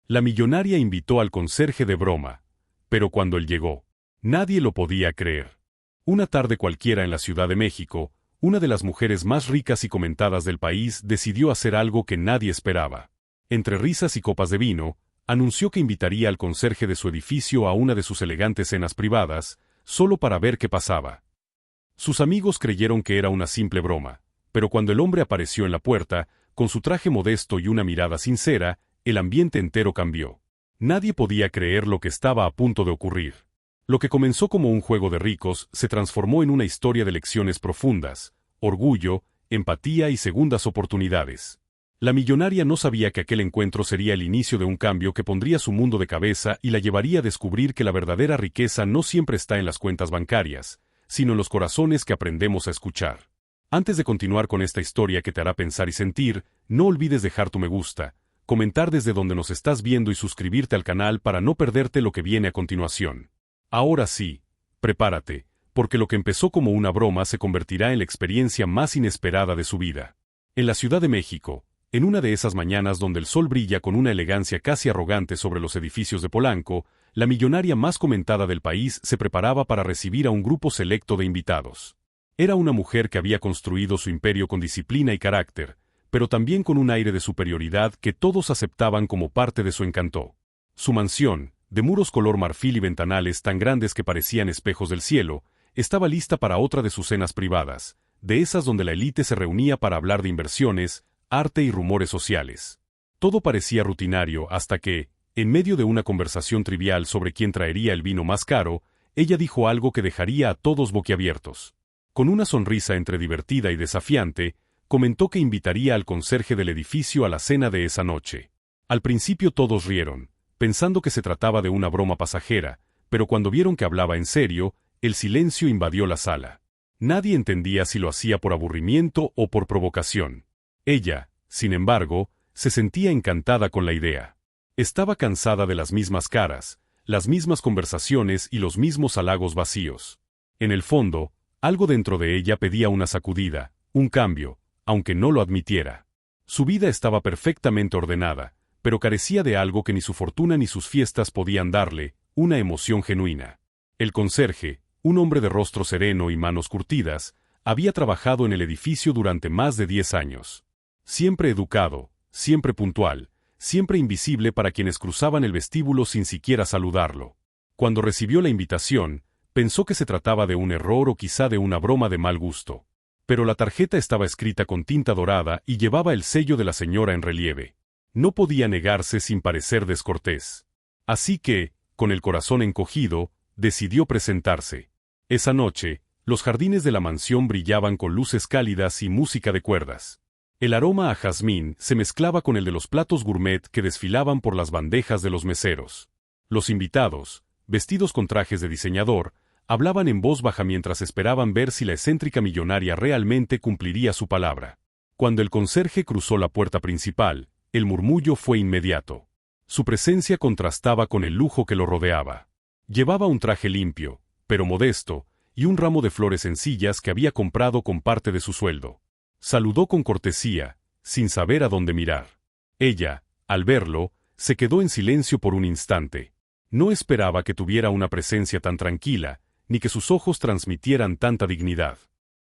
La millonaria invitó al conserje de broma, pero cuando él llegó, nadie lo podía creer. Una tarde cualquiera en la Ciudad de México, una de las mujeres más ricas y comentadas del país decidió hacer algo que nadie esperaba. Entre risas y copas de vino, anunció que invitaría al conserje de su edificio a una de sus elegantes cenas privadas, solo para ver qué pasaba. Sus amigos creyeron que era una simple broma, pero cuando el hombre apareció en la puerta, con su traje modesto y una mirada sincera, el ambiente entero cambió. Nadie podía creer lo que estaba a punto de ocurrir. Lo que comenzó como un juego de ricos se transformó en una historia de lecciones profundas, orgullo, empatía y segundas oportunidades. La millonaria no sabía que aquel encuentro sería el inicio de un cambio que pondría su mundo de cabeza y la llevaría a descubrir que la verdadera riqueza no siempre está en las cuentas bancarias, sino en los corazones que aprendemos a escuchar. Antes de continuar con esta historia que te hará pensar y sentir, no olvides dejar tu me gusta, comentar desde donde nos estás viendo y suscribirte al canal para no perderte lo que viene a continuación. Ahora sí, prepárate, porque lo que empezó como una broma se convertirá en la experiencia más inesperada de su vida. En la Ciudad de México, en una de esas mañanas donde el sol brilla con una elegancia casi arrogante sobre los edificios de Polanco, la millonaria más comentada del país se preparaba para recibir a un grupo selecto de invitados. Era una mujer que había construido su imperio con disciplina y carácter, pero también con un aire de superioridad que todos aceptaban como parte de su encanto. Su mansión, de muros color marfil y ventanales tan grandes que parecían espejos del cielo, estaba lista para otra de sus cenas privadas, de esas donde la élite se reunía para hablar de inversiones, arte y rumores sociales. Todo parecía rutinario hasta que, en medio de una conversación trivial sobre quién traería el vino más caro, ella dijo algo que dejaría a todos boquiabiertos. Con una sonrisa entre divertida y desafiante, comentó que invitaría al conserje del edificio a la cena de esa noche. Al principio todos rieron, pensando que se trataba de una broma pasajera, pero cuando vieron que hablaba en serio, el silencio invadió la sala. Nadie entendía si lo hacía por aburrimiento o por provocación. Ella, sin embargo, se sentía encantada con la idea. Estaba cansada de las mismas caras, las mismas conversaciones y los mismos halagos vacíos. En el fondo, algo dentro de ella pedía una sacudida, un cambio, aunque no lo admitiera. Su vida estaba perfectamente ordenada, pero carecía de algo que ni su fortuna ni sus fiestas podían darle, una emoción genuina. El conserje, un hombre de rostro sereno y manos curtidas, había trabajado en el edificio durante más de 10 años. Siempre educado, siempre puntual, siempre invisible para quienes cruzaban el vestíbulo sin siquiera saludarlo. Cuando recibió la invitación, pensó que se trataba de un error o quizá de una broma de mal gusto. Pero la tarjeta estaba escrita con tinta dorada y llevaba el sello de la señora en relieve. No podía negarse sin parecer descortés. Así que, con el corazón encogido, decidió presentarse. Esa noche, los jardines de la mansión brillaban con luces cálidas y música de cuerdas. El aroma a jazmín se mezclaba con el de los platos gourmet que desfilaban por las bandejas de los meseros. Los invitados, vestidos con trajes de diseñador, hablaban en voz baja mientras esperaban ver si la excéntrica millonaria realmente cumpliría su palabra. Cuando el conserje cruzó la puerta principal, el murmullo fue inmediato. Su presencia contrastaba con el lujo que lo rodeaba. Llevaba un traje limpio, pero modesto, y un ramo de flores sencillas que había comprado con parte de su sueldo. Saludó con cortesía, sin saber a dónde mirar. Ella, al verlo, se quedó en silencio por un instante. No esperaba que tuviera una presencia tan tranquila, ni que sus ojos transmitieran tanta dignidad.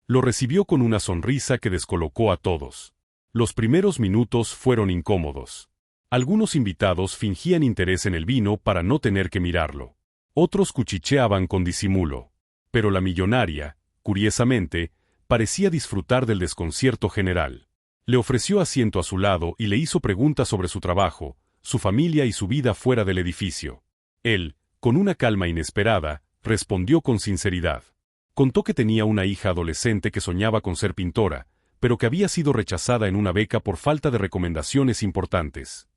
Lo recibió con una sonrisa que descolocó a todos. Los primeros minutos fueron incómodos. Algunos invitados fingían interés en el vino para no tener que mirarlo. Otros cuchicheaban con disimulo. Pero la millonaria, curiosamente, parecía disfrutar del desconcierto general. Le ofreció asiento a su lado y le hizo preguntas sobre su trabajo, su familia y su vida fuera del edificio. Él, con una calma inesperada, respondió con sinceridad. Contó que tenía una hija adolescente que soñaba con ser pintora, pero que había sido rechazada en una beca por falta de recomendaciones importantes.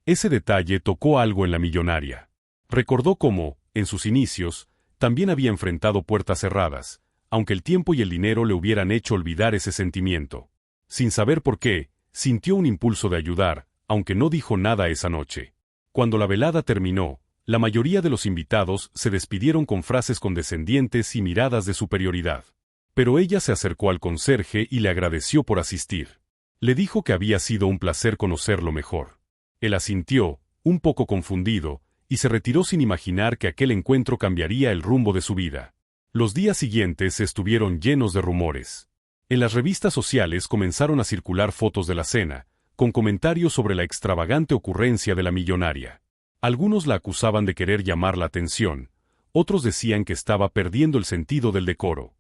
Ese detalle tocó algo en la millonaria. Recordó cómo, en sus inicios, también había enfrentado puertas cerradas, aunque el tiempo y el dinero le hubieran hecho olvidar ese sentimiento. Sin saber por qué, sintió un impulso de ayudar, aunque no dijo nada esa noche. Cuando la velada terminó, la mayoría de los invitados se despidieron con frases condescendientes y miradas de superioridad. Pero ella se acercó al conserje y le agradeció por asistir. Le dijo que había sido un placer conocerlo mejor. Él asintió, un poco confundido, y se retiró sin imaginar que aquel encuentro cambiaría el rumbo de su vida. Los días siguientes estuvieron llenos de rumores. En las revistas sociales comenzaron a circular fotos de la cena, con comentarios sobre la extravagante ocurrencia de la millonaria. Algunos la acusaban de querer llamar la atención, otros decían que estaba perdiendo el sentido del decoro.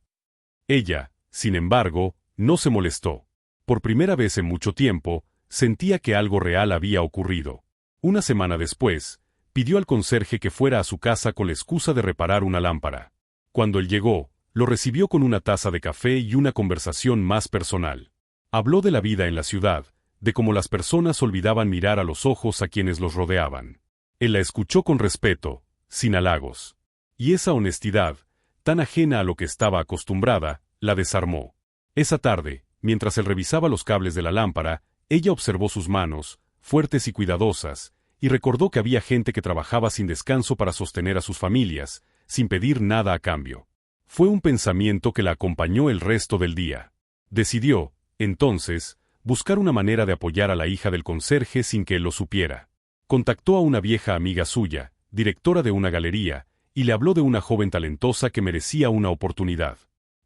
Ella, sin embargo, no se molestó. Por primera vez en mucho tiempo, sentía que algo real había ocurrido. Una semana después, pidió al conserje que fuera a su casa con la excusa de reparar una lámpara. Cuando él llegó, lo recibió con una taza de café y una conversación más personal. Habló de la vida en la ciudad, de cómo las personas olvidaban mirar a los ojos a quienes los rodeaban. Él la escuchó con respeto, sin halagos. Y esa honestidad, tan ajena a lo que estaba acostumbrada, la desarmó. Esa tarde, mientras él revisaba los cables de la lámpara, ella observó sus manos, fuertes y cuidadosas, y recordó que había gente que trabajaba sin descanso para sostener a sus familias, sin pedir nada a cambio. Fue un pensamiento que la acompañó el resto del día. Decidió, entonces, buscar una manera de apoyar a la hija del conserje sin que él lo supiera. Contactó a una vieja amiga suya, directora de una galería, y le habló de una joven talentosa que merecía una oportunidad.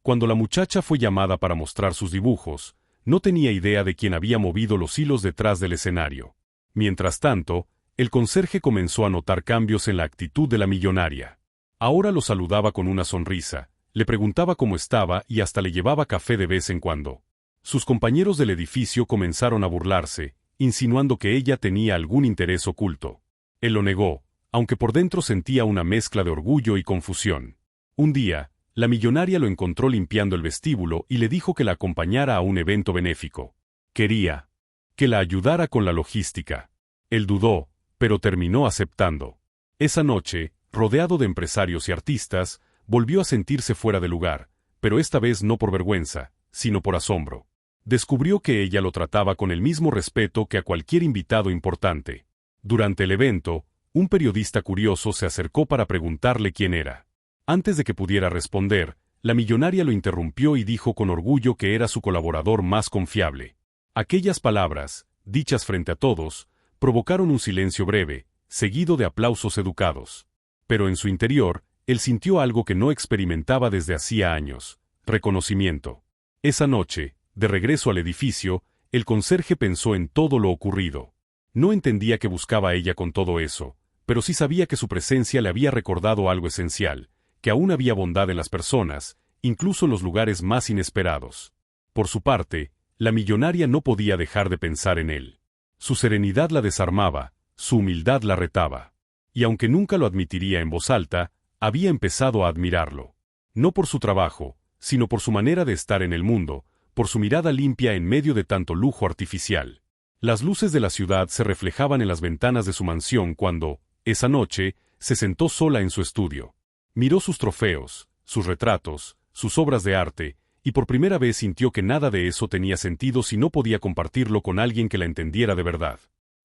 Cuando la muchacha fue llamada para mostrar sus dibujos, no tenía idea de quién había movido los hilos detrás del escenario. Mientras tanto, el conserje comenzó a notar cambios en la actitud de la millonaria. Ahora lo saludaba con una sonrisa, le preguntaba cómo estaba y hasta le llevaba café de vez en cuando. Sus compañeros del edificio comenzaron a burlarse, insinuando que ella tenía algún interés oculto. Él lo negó, aunque por dentro sentía una mezcla de orgullo y confusión. Un día, la millonaria lo encontró limpiando el vestíbulo y le dijo que la acompañara a un evento benéfico. Quería que la ayudara con la logística. Él dudó, pero terminó aceptando. Esa noche, rodeado de empresarios y artistas, volvió a sentirse fuera de lugar, pero esta vez no por vergüenza, sino por asombro. Descubrió que ella lo trataba con el mismo respeto que a cualquier invitado importante. Durante el evento, un periodista curioso se acercó para preguntarle quién era. Antes de que pudiera responder, la millonaria lo interrumpió y dijo con orgullo que era su colaborador más confiable. Aquellas palabras, dichas frente a todos, provocaron un silencio breve, seguido de aplausos educados. Pero en su interior, él sintió algo que no experimentaba desde hacía años: reconocimiento. Esa noche, de regreso al edificio, el conserje pensó en todo lo ocurrido. No entendía qué buscaba ella con todo eso, pero sí sabía que su presencia le había recordado algo esencial, que aún había bondad en las personas, incluso en los lugares más inesperados. Por su parte, la millonaria no podía dejar de pensar en él. Su serenidad la desarmaba, su humildad la retaba. Y aunque nunca lo admitiría en voz alta, había empezado a admirarlo. No por su trabajo, sino por su manera de estar en el mundo, por su mirada limpia en medio de tanto lujo artificial. Las luces de la ciudad se reflejaban en las ventanas de su mansión cuando, esa noche, se sentó sola en su estudio. Miró sus trofeos, sus retratos, sus obras de arte, y por primera vez sintió que nada de eso tenía sentido si no podía compartirlo con alguien que la entendiera de verdad.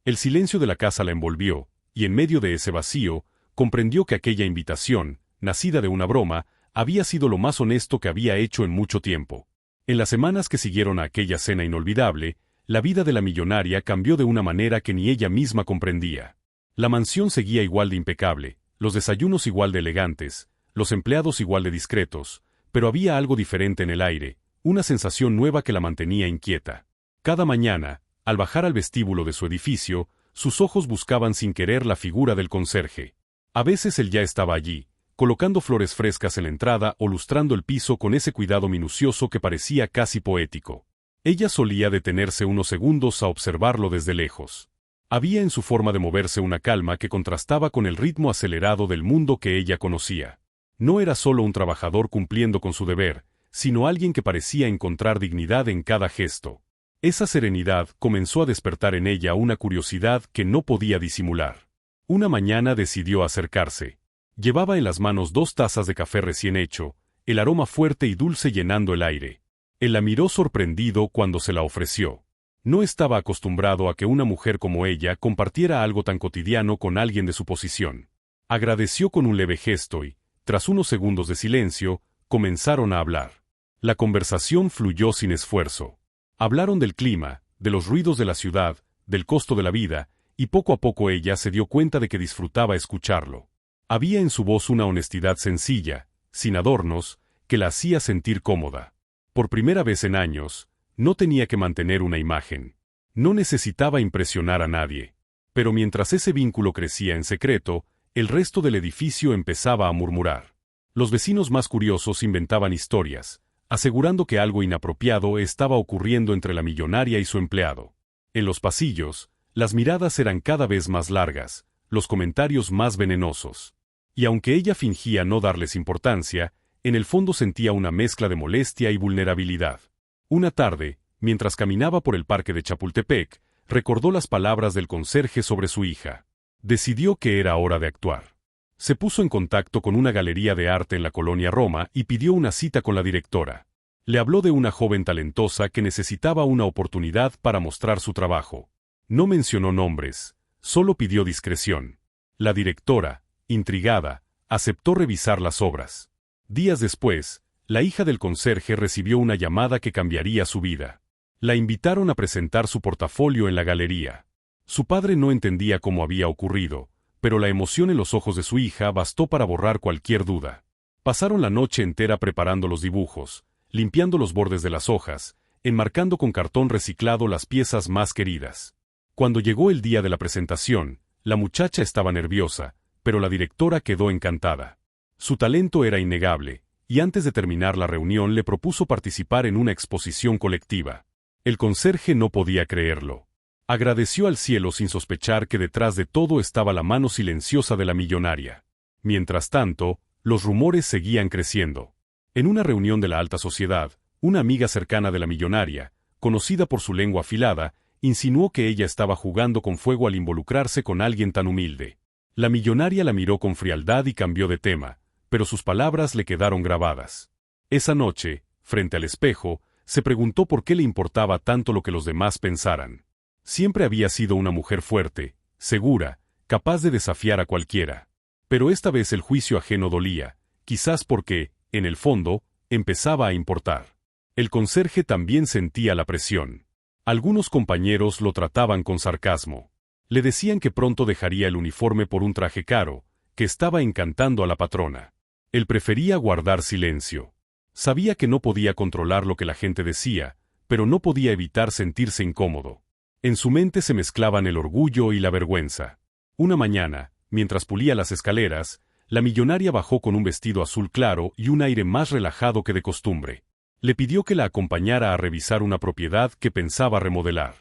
El silencio de la casa la envolvió, y en medio de ese vacío, comprendió que aquella invitación, nacida de una broma, había sido lo más honesto que había hecho en mucho tiempo. En las semanas que siguieron a aquella cena inolvidable, la vida de la millonaria cambió de una manera que ni ella misma comprendía. La mansión seguía igual de impecable, los desayunos igual de elegantes, los empleados igual de discretos, pero había algo diferente en el aire, una sensación nueva que la mantenía inquieta. Cada mañana, al bajar al vestíbulo de su edificio, sus ojos buscaban sin querer la figura del conserje. A veces él ya estaba allí, colocando flores frescas en la entrada o lustrando el piso con ese cuidado minucioso que parecía casi poético. Ella solía detenerse unos segundos a observarlo desde lejos. Había en su forma de moverse una calma que contrastaba con el ritmo acelerado del mundo que ella conocía. No era solo un trabajador cumpliendo con su deber, sino alguien que parecía encontrar dignidad en cada gesto. Esa serenidad comenzó a despertar en ella una curiosidad que no podía disimular. Una mañana decidió acercarse. Llevaba en las manos 2 tazas de café recién hecho, el aroma fuerte y dulce llenando el aire. Él la miró sorprendido cuando se la ofreció. No estaba acostumbrado a que una mujer como ella compartiera algo tan cotidiano con alguien de su posición. Agradeció con un leve gesto y, tras unos segundos de silencio, comenzaron a hablar. La conversación fluyó sin esfuerzo. Hablaron del clima, de los ruidos de la ciudad, del costo de la vida, y poco a poco ella se dio cuenta de que disfrutaba escucharlo. Había en su voz una honestidad sencilla, sin adornos, que la hacía sentir cómoda. Por primera vez en años, no tenía que mantener una imagen. No necesitaba impresionar a nadie. Pero mientras ese vínculo crecía en secreto, el resto del edificio empezaba a murmurar. Los vecinos más curiosos inventaban historias, asegurando que algo inapropiado estaba ocurriendo entre la millonaria y su empleado. En los pasillos, las miradas eran cada vez más largas, los comentarios más venenosos. Y aunque ella fingía no darles importancia, en el fondo sentía una mezcla de molestia y vulnerabilidad. Una tarde, mientras caminaba por el parque de Chapultepec, recordó las palabras del conserje sobre su hija. Decidió que era hora de actuar. Se puso en contacto con una galería de arte en la colonia Roma y pidió una cita con la directora. Le habló de una joven talentosa que necesitaba una oportunidad para mostrar su trabajo. No mencionó nombres, solo pidió discreción. La directora, intrigada, aceptó revisar las obras. Días después, la hija del conserje recibió una llamada que cambiaría su vida. La invitaron a presentar su portafolio en la galería. Su padre no entendía cómo había ocurrido, pero la emoción en los ojos de su hija bastó para borrar cualquier duda. Pasaron la noche entera preparando los dibujos, limpiando los bordes de las hojas, enmarcando con cartón reciclado las piezas más queridas. Cuando llegó el día de la presentación, la muchacha estaba nerviosa, pero la directora quedó encantada. Su talento era innegable, y antes de terminar la reunión le propuso participar en una exposición colectiva. El conserje no podía creerlo. Agradeció al cielo sin sospechar que detrás de todo estaba la mano silenciosa de la millonaria. Mientras tanto, los rumores seguían creciendo. En una reunión de la alta sociedad, una amiga cercana de la millonaria, conocida por su lengua afilada, insinuó que ella estaba jugando con fuego al involucrarse con alguien tan humilde. La millonaria la miró con frialdad y cambió de tema, pero sus palabras le quedaron grabadas. Esa noche, frente al espejo, se preguntó por qué le importaba tanto lo que los demás pensaran. Siempre había sido una mujer fuerte, segura, capaz de desafiar a cualquiera. Pero esta vez el juicio ajeno dolía, quizás porque, en el fondo, empezaba a importar. El conserje también sentía la presión. Algunos compañeros lo trataban con sarcasmo. Le decían que pronto dejaría el uniforme por un traje caro, que estaba encantando a la patrona. Él prefería guardar silencio. Sabía que no podía controlar lo que la gente decía, pero no podía evitar sentirse incómodo. En su mente se mezclaban el orgullo y la vergüenza. Una mañana, mientras pulía las escaleras, la millonaria bajó con un vestido azul claro y un aire más relajado que de costumbre. Le pidió que la acompañara a revisar una propiedad que pensaba remodelar.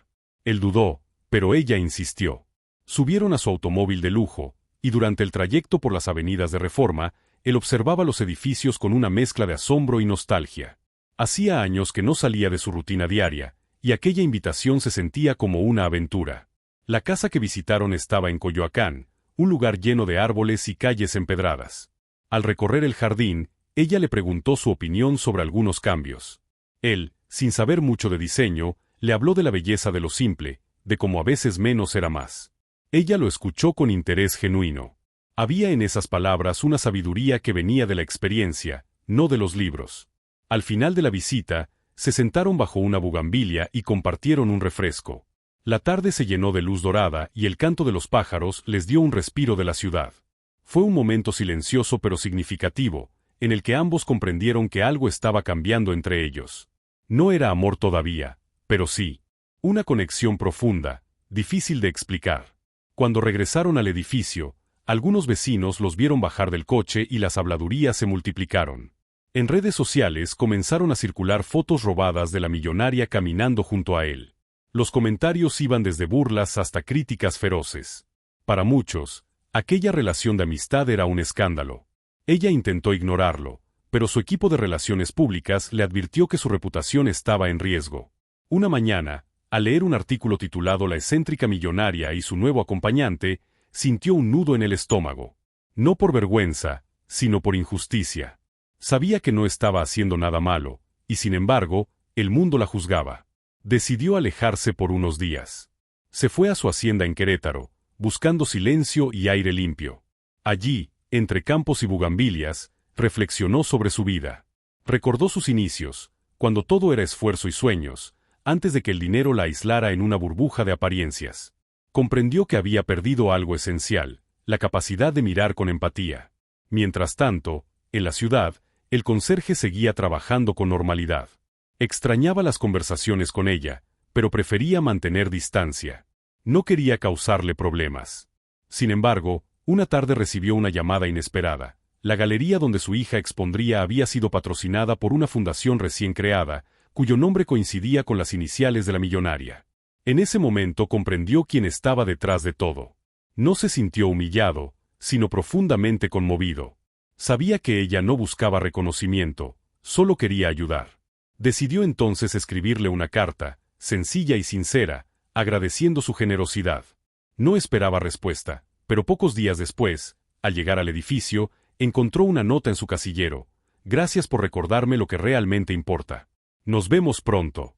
Él dudó, pero ella insistió. Subieron a su automóvil de lujo, y durante el trayecto por las avenidas de Reforma, él observaba los edificios con una mezcla de asombro y nostalgia. Hacía años que no salía de su rutina diaria, y aquella invitación se sentía como una aventura. La casa que visitaron estaba en Coyoacán, un lugar lleno de árboles y calles empedradas. Al recorrer el jardín, ella le preguntó su opinión sobre algunos cambios. Él, sin saber mucho de diseño, le habló de la belleza de lo simple, de cómo a veces menos era más. Ella lo escuchó con interés genuino. Había en esas palabras una sabiduría que venía de la experiencia, no de los libros. Al final de la visita, se sentaron bajo una bugambilia y compartieron un refresco. La tarde se llenó de luz dorada y el canto de los pájaros les dio un respiro de la ciudad. Fue un momento silencioso pero significativo, en el que ambos comprendieron que algo estaba cambiando entre ellos. No era amor todavía, pero sí. Una conexión profunda, difícil de explicar. Cuando regresaron al edificio, algunos vecinos los vieron bajar del coche y las habladurías se multiplicaron. En redes sociales comenzaron a circular fotos robadas de la millonaria caminando junto a él. Los comentarios iban desde burlas hasta críticas feroces. Para muchos, aquella relación de amistad era un escándalo. Ella intentó ignorarlo, pero su equipo de relaciones públicas le advirtió que su reputación estaba en riesgo. Una mañana, al leer un artículo titulado La excéntrica millonaria y su nuevo acompañante, sintió un nudo en el estómago. No por vergüenza, sino por injusticia. Sabía que no estaba haciendo nada malo, y sin embargo, el mundo la juzgaba. Decidió alejarse por unos días. Se fue a su hacienda en Querétaro, buscando silencio y aire limpio. Allí, entre campos y bugambilias, reflexionó sobre su vida. Recordó sus inicios, cuando todo era esfuerzo y sueños, antes de que el dinero la aislara en una burbuja de apariencias. Comprendió que había perdido algo esencial, la capacidad de mirar con empatía. Mientras tanto, en la ciudad, el conserje seguía trabajando con normalidad. Extrañaba las conversaciones con ella, pero prefería mantener distancia. No quería causarle problemas. Sin embargo, una tarde recibió una llamada inesperada. La galería donde su hija expondría había sido patrocinada por una fundación recién creada, cuyo nombre coincidía con las iniciales de la millonaria. En ese momento comprendió quién estaba detrás de todo. No se sintió humillado, sino profundamente conmovido. Sabía que ella no buscaba reconocimiento, solo quería ayudar. Decidió entonces escribirle una carta, sencilla y sincera, agradeciendo su generosidad. No esperaba respuesta, pero pocos días después, al llegar al edificio, encontró una nota en su casillero. Gracias por recordarme lo que realmente importa. Nos vemos pronto.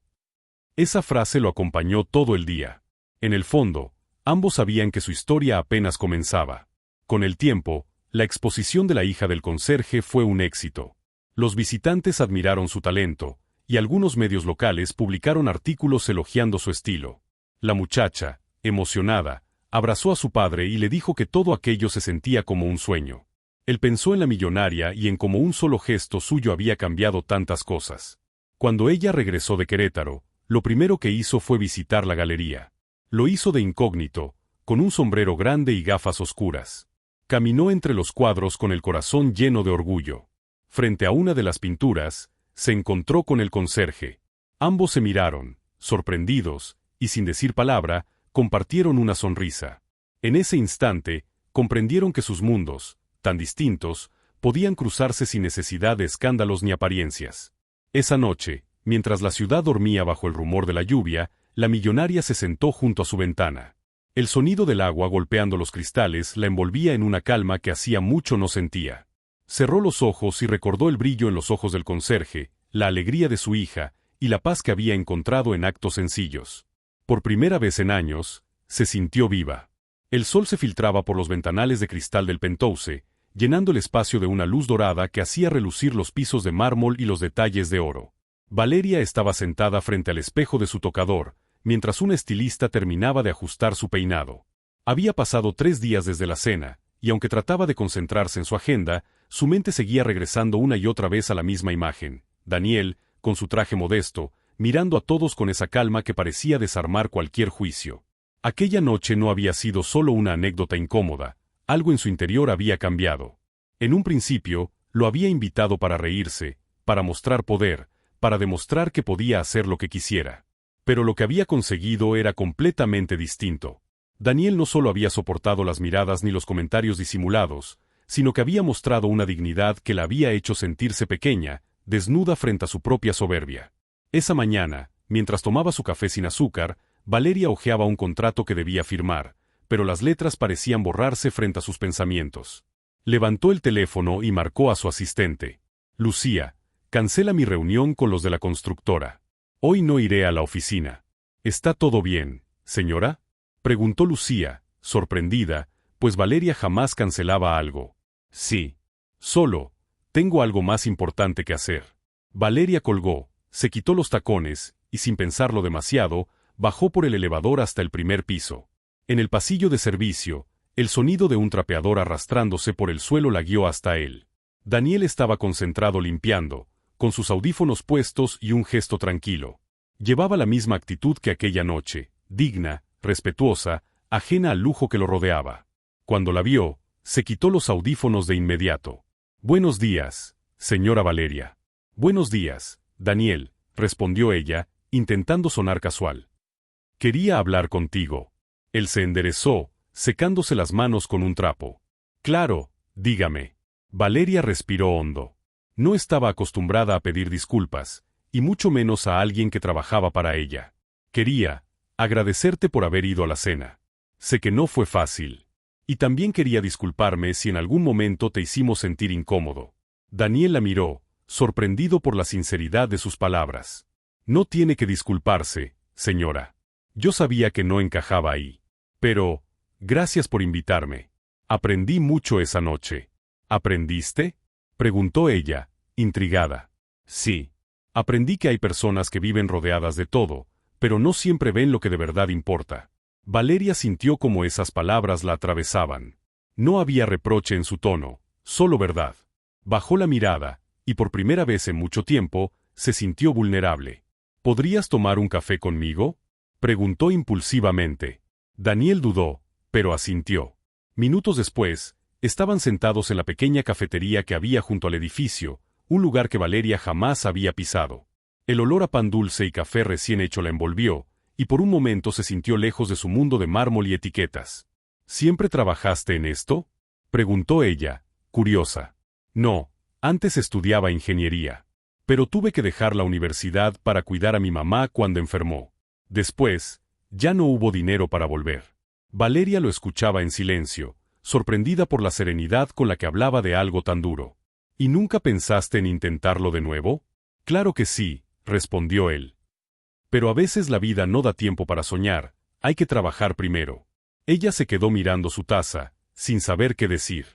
Esa frase lo acompañó todo el día. En el fondo, ambos sabían que su historia apenas comenzaba. Con el tiempo, la exposición de la hija del conserje fue un éxito. Los visitantes admiraron su talento, y algunos medios locales publicaron artículos elogiando su estilo. La muchacha, emocionada, abrazó a su padre y le dijo que todo aquello se sentía como un sueño. Él pensó en la millonaria y en cómo un solo gesto suyo había cambiado tantas cosas. Cuando ella regresó de Querétaro, lo primero que hizo fue visitar la galería. Lo hizo de incógnito, con un sombrero grande y gafas oscuras. Caminó entre los cuadros con el corazón lleno de orgullo. Frente a una de las pinturas, se encontró con el conserje. Ambos se miraron, sorprendidos, y sin decir palabra, compartieron una sonrisa. En ese instante, comprendieron que sus mundos, tan distintos, podían cruzarse sin necesidad de escándalos ni apariencias. Esa noche, mientras la ciudad dormía bajo el rumor de la lluvia, la millonaria se sentó junto a su ventana. El sonido del agua golpeando los cristales la envolvía en una calma que hacía mucho no sentía. Cerró los ojos y recordó el brillo en los ojos del conserje, la alegría de su hija, y la paz que había encontrado en actos sencillos. Por primera vez en años, se sintió viva. El sol se filtraba por los ventanales de cristal del penthouse, llenando el espacio de una luz dorada que hacía relucir los pisos de mármol y los detalles de oro. Valeria estaba sentada frente al espejo de su tocador, mientras un estilista terminaba de ajustar su peinado. Había pasado 3 días desde la cena, y aunque trataba de concentrarse en su agenda, su mente seguía regresando una y otra vez a la misma imagen. Daniel, con su traje modesto, mirando a todos con esa calma que parecía desarmar cualquier juicio. Aquella noche no había sido solo una anécdota incómoda, algo en su interior había cambiado. En un principio, lo había invitado para reírse, para mostrar poder, para demostrar que podía hacer lo que quisiera. Pero lo que había conseguido era completamente distinto. Daniel no solo había soportado las miradas ni los comentarios disimulados, sino que había mostrado una dignidad que la había hecho sentirse pequeña, desnuda frente a su propia soberbia. Esa mañana, mientras tomaba su café sin azúcar, Valeria hojeaba un contrato que debía firmar, pero las letras parecían borrarse frente a sus pensamientos. Levantó el teléfono y marcó a su asistente. Lucía, cancela mi reunión con los de la constructora. Hoy no iré a la oficina. ¿Está todo bien, señora?, preguntó Lucía, sorprendida, pues Valeria jamás cancelaba algo. Sí. Solo, tengo algo más importante que hacer. Valeria colgó, se quitó los tacones, y sin pensarlo demasiado, bajó por el elevador hasta el primer piso. En el pasillo de servicio, el sonido de un trapeador arrastrándose por el suelo la guió hasta él. Daniel estaba concentrado limpiando, con sus audífonos puestos y un gesto tranquilo. Llevaba la misma actitud que aquella noche, digna, respetuosa, ajena al lujo que lo rodeaba. Cuando la vio, se quitó los audífonos de inmediato. «Buenos días, señora Valeria». «Buenos días, Daniel», respondió ella, intentando sonar casual. «Quería hablar contigo». Él se enderezó, secándose las manos con un trapo. «Claro, dígame». Valeria respiró hondo. No estaba acostumbrada a pedir disculpas, y mucho menos a alguien que trabajaba para ella. «Quería agradecerte por haber ido a la cena. Sé que no fue fácil. Y también quería disculparme si en algún momento te hicimos sentir incómodo». Daniel la miró, sorprendido por la sinceridad de sus palabras. «No tiene que disculparse, señora. Yo sabía que no encajaba ahí. Pero, gracias por invitarme. Aprendí mucho esa noche». «¿Aprendiste?», preguntó ella, intrigada. «Sí. Aprendí que hay personas que viven rodeadas de todo, pero no siempre ven lo que de verdad importa. Valeria sintió como esas palabras la atravesaban. No había reproche en su tono, solo verdad. Bajó la mirada, y por primera vez en mucho tiempo, se sintió vulnerable. ¿Podrías tomar un café conmigo?, preguntó impulsivamente. Daniel dudó, pero asintió. Minutos después, estaban sentados en la pequeña cafetería que había junto al edificio, un lugar que Valeria jamás había pisado. El olor a pan dulce y café recién hecho la envolvió, y por un momento se sintió lejos de su mundo de mármol y etiquetas. ¿Siempre trabajaste en esto?, preguntó ella, curiosa. No, antes estudiaba ingeniería. Pero tuve que dejar la universidad para cuidar a mi mamá cuando enfermó. Después, ya no hubo dinero para volver. Valeria lo escuchaba en silencio, sorprendida por la serenidad con la que hablaba de algo tan duro. ¿Y nunca pensaste en intentarlo de nuevo? Claro que sí, respondió él. Pero a veces la vida no da tiempo para soñar, hay que trabajar primero. Ella se quedó mirando su taza, sin saber qué decir.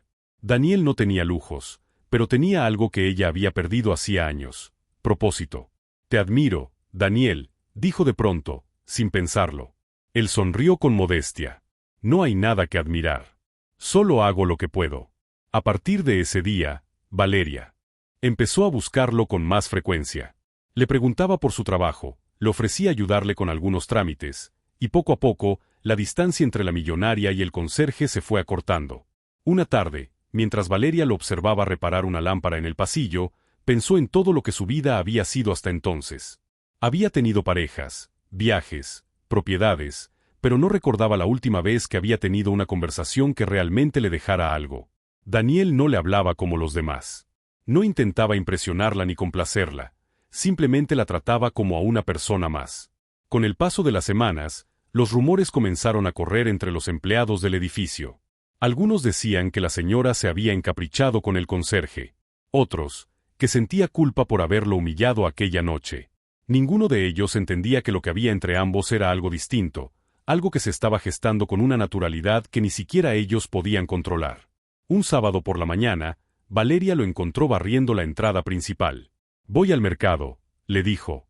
Daniel no tenía lujos, pero tenía algo que ella había perdido hacía años: propósito. Te admiro, Daniel, dijo de pronto, sin pensarlo. Él sonrió con modestia. No hay nada que admirar. Solo hago lo que puedo. A partir de ese día, Valeria empezó a buscarlo con más frecuencia. Le preguntaba por su trabajo, le ofrecía ayudarle con algunos trámites, y poco a poco, la distancia entre la millonaria y el conserje se fue acortando. Una tarde, mientras Valeria lo observaba reparar una lámpara en el pasillo, pensó en todo lo que su vida había sido hasta entonces. Había tenido parejas, viajes, propiedades, pero no recordaba la última vez que había tenido una conversación que realmente le dejara algo. Daniel no le hablaba como los demás. No intentaba impresionarla ni complacerla, simplemente la trataba como a una persona más. Con el paso de las semanas, los rumores comenzaron a correr entre los empleados del edificio. Algunos decían que la señora se había encaprichado con el conserje. Otros, que sentía culpa por haberlo humillado aquella noche. Ninguno de ellos entendía que lo que había entre ambos era algo distinto, algo que se estaba gestando con una naturalidad que ni siquiera ellos podían controlar. Un sábado por la mañana, Valeria lo encontró barriendo la entrada principal. «Voy al mercado», le dijo.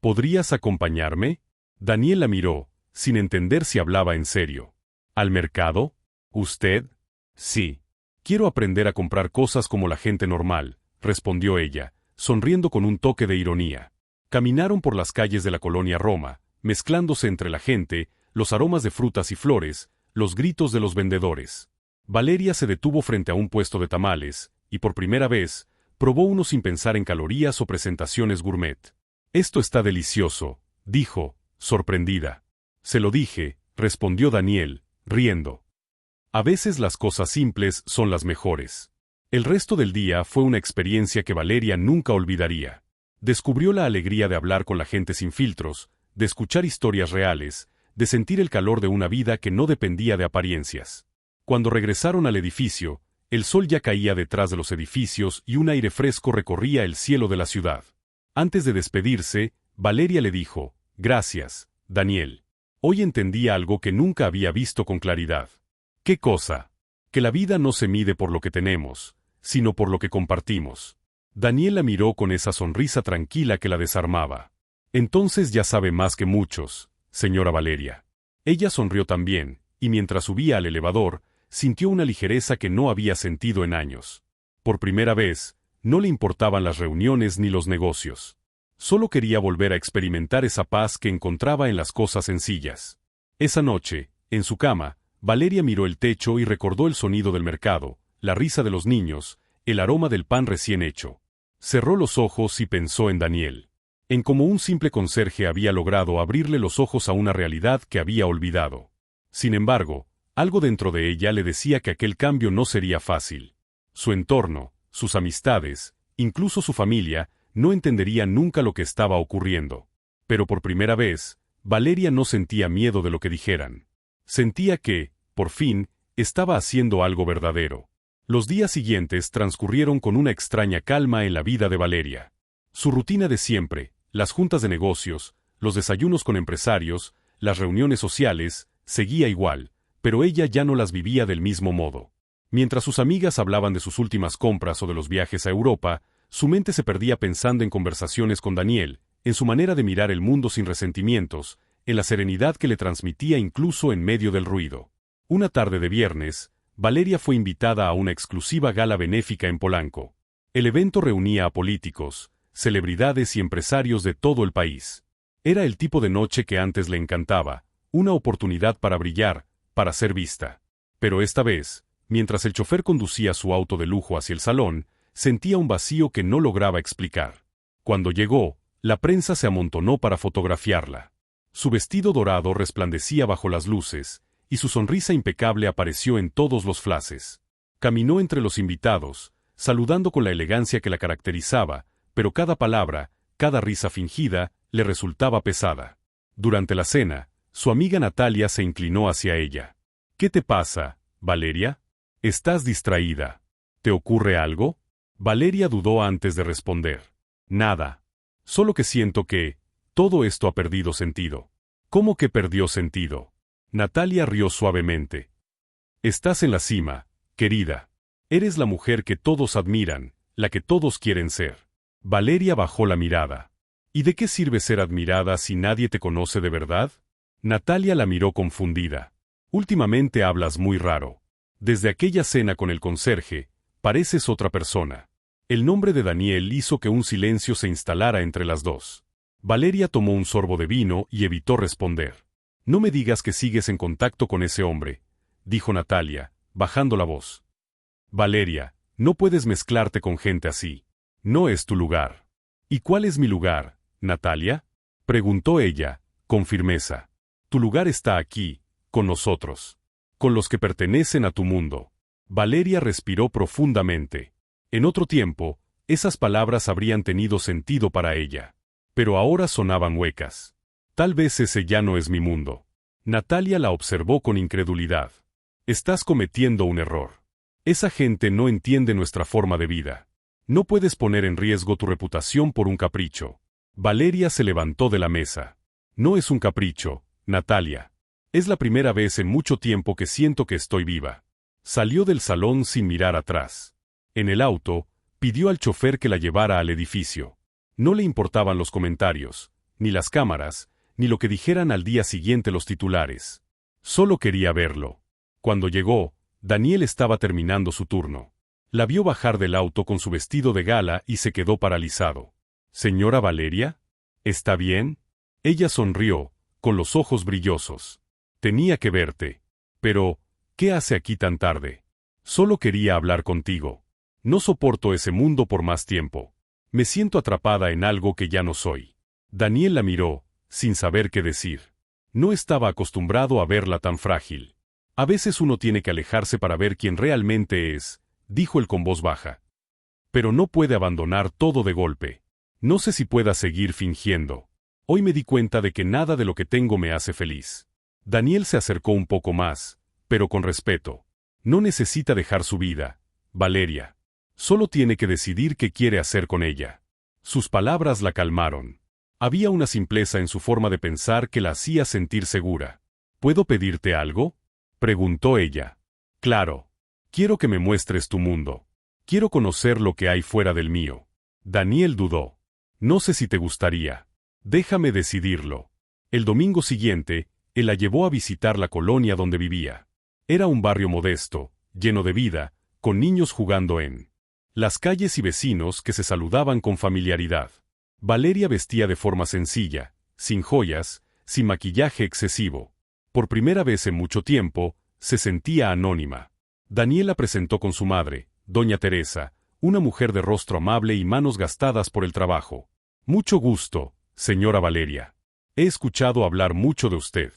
«¿Podrías acompañarme?». Daniel la miró, sin entender si hablaba en serio. «¿Al mercado? ¿Usted?». «Sí. Quiero aprender a comprar cosas como la gente normal», respondió ella, sonriendo con un toque de ironía. Caminaron por las calles de la colonia Roma, mezclándose entre la gente, los aromas de frutas y flores, los gritos de los vendedores. Valeria se detuvo frente a un puesto de tamales, y por primera vez, probó uno sin pensar en calorías o presentaciones gourmet. «Esto está delicioso», dijo, sorprendida. «Se lo dije», respondió Daniel, riendo. A veces las cosas simples son las mejores. El resto del día fue una experiencia que Valeria nunca olvidaría. Descubrió la alegría de hablar con la gente sin filtros, de escuchar historias reales, de sentir el calor de una vida que no dependía de apariencias. Cuando regresaron al edificio, el sol ya caía detrás de los edificios y un aire fresco recorría el cielo de la ciudad. Antes de despedirse, Valeria le dijo: «Gracias, Daniel. Hoy entendí algo que nunca había visto con claridad». «¿Qué cosa?». «Que la vida no se mide por lo que tenemos, sino por lo que compartimos». Daniel la miró con esa sonrisa tranquila que la desarmaba. «Entonces ya sabe más que muchos, señora Valeria». Ella sonrió también, y mientras subía al elevador, sintió una ligereza que no había sentido en años. Por primera vez, no le importaban las reuniones ni los negocios. Solo quería volver a experimentar esa paz que encontraba en las cosas sencillas. Esa noche, en su cama, Valeria miró el techo y recordó el sonido del mercado, la risa de los niños, el aroma del pan recién hecho. Cerró los ojos y pensó en Daniel. En cómo un simple conserje había logrado abrirle los ojos a una realidad que había olvidado. Sin embargo, algo dentro de ella le decía que aquel cambio no sería fácil. Su entorno, sus amistades, incluso su familia, no entenderían nunca lo que estaba ocurriendo. Pero por primera vez, Valeria no sentía miedo de lo que dijeran. Sentía que, por fin, estaba haciendo algo verdadero. Los días siguientes transcurrieron con una extraña calma en la vida de Valeria. Su rutina de siempre, las juntas de negocios, los desayunos con empresarios, las reuniones sociales, seguía igual, pero ella ya no las vivía del mismo modo. Mientras sus amigas hablaban de sus últimas compras o de los viajes a Europa, su mente se perdía pensando en conversaciones con Daniel, en su manera de mirar el mundo sin resentimientos, en la serenidad que le transmitía incluso en medio del ruido. Una tarde de viernes, Valeria fue invitada a una exclusiva gala benéfica en Polanco. El evento reunía a políticos, celebridades y empresarios de todo el país. Era el tipo de noche que antes le encantaba, una oportunidad para brillar, para ser vista. Pero esta vez, mientras el chofer conducía su auto de lujo hacia el salón, sentía un vacío que no lograba explicar. Cuando llegó, la prensa se amontonó para fotografiarla. Su vestido dorado resplandecía bajo las luces, y su sonrisa impecable apareció en todos los flashes. Caminó entre los invitados, saludando con la elegancia que la caracterizaba, pero cada palabra, cada risa fingida, le resultaba pesada. Durante la cena, su amiga Natalia se inclinó hacia ella. «¿Qué te pasa, Valeria? ¿Estás distraída? ¿Te ocurre algo?» Valeria dudó antes de responder. «Nada. Solo que siento que todo esto ha perdido sentido». «¿Cómo que perdió sentido?» Natalia rió suavemente. «Estás en la cima, querida. Eres la mujer que todos admiran, la que todos quieren ser». Valeria bajó la mirada. «¿Y de qué sirve ser admirada si nadie te conoce de verdad?» Natalia la miró confundida. «Últimamente hablas muy raro. Desde aquella cena con el conserje, pareces otra persona». El nombre de Daniel hizo que un silencio se instalara entre las dos. Valeria tomó un sorbo de vino y evitó responder. «No me digas que sigues en contacto con ese hombre», dijo Natalia, bajando la voz. «Valeria, no puedes mezclarte con gente así. No es tu lugar». «¿Y cuál es mi lugar, Natalia?», preguntó ella, con firmeza. «Tu lugar está aquí, con nosotros. Con los que pertenecen a tu mundo». Valeria respiró profundamente. En otro tiempo, esas palabras habrían tenido sentido para ella. Pero ahora sonaban huecas. «Tal vez ese ya no es mi mundo». Natalia la observó con incredulidad. «Estás cometiendo un error. Esa gente no entiende nuestra forma de vida. No puedes poner en riesgo tu reputación por un capricho». Valeria se levantó de la mesa. «No es un capricho, Natalia. Es la primera vez en mucho tiempo que siento que estoy viva». Salió del salón sin mirar atrás. En el auto, pidió al chofer que la llevara al edificio. No le importaban los comentarios, ni las cámaras, ni lo que dijeran al día siguiente los titulares. Solo quería verlo. Cuando llegó, Daniel estaba terminando su turno. La vio bajar del auto con su vestido de gala y se quedó paralizado. «¿Señora Valeria? ¿Está bien?» Ella sonrió, con los ojos brillosos. «Tenía que verte. Pero, ¿qué hace aquí tan tarde?» «Solo quería hablar contigo. No soporto ese mundo por más tiempo. Me siento atrapada en algo que ya no soy». Daniel la miró, sin saber qué decir. No estaba acostumbrado a verla tan frágil. «A veces uno tiene que alejarse para ver quién realmente es», dijo él con voz baja. «Pero no puede abandonar todo de golpe. No sé si pueda seguir fingiendo. Hoy me di cuenta de que nada de lo que tengo me hace feliz». Daniel se acercó un poco más, pero con respeto. «No necesita dejar su vida, Valeria. Solo tiene que decidir qué quiere hacer con ella». Sus palabras la calmaron. Había una simpleza en su forma de pensar que la hacía sentir segura. «¿Puedo pedirte algo?», preguntó ella. «Claro. Quiero que me muestres tu mundo. Quiero conocer lo que hay fuera del mío». Daniel dudó. «No sé si te gustaría. Déjame decidirlo». El domingo siguiente, él la llevó a visitar la colonia donde vivía. Era un barrio modesto, lleno de vida, con niños jugando en las calles y vecinos que se saludaban con familiaridad. Valeria vestía de forma sencilla, sin joyas, sin maquillaje excesivo. Por primera vez en mucho tiempo, se sentía anónima. Daniel la presentó con su madre, doña Teresa, una mujer de rostro amable y manos gastadas por el trabajo. «Mucho gusto, señora Valeria. He escuchado hablar mucho de usted».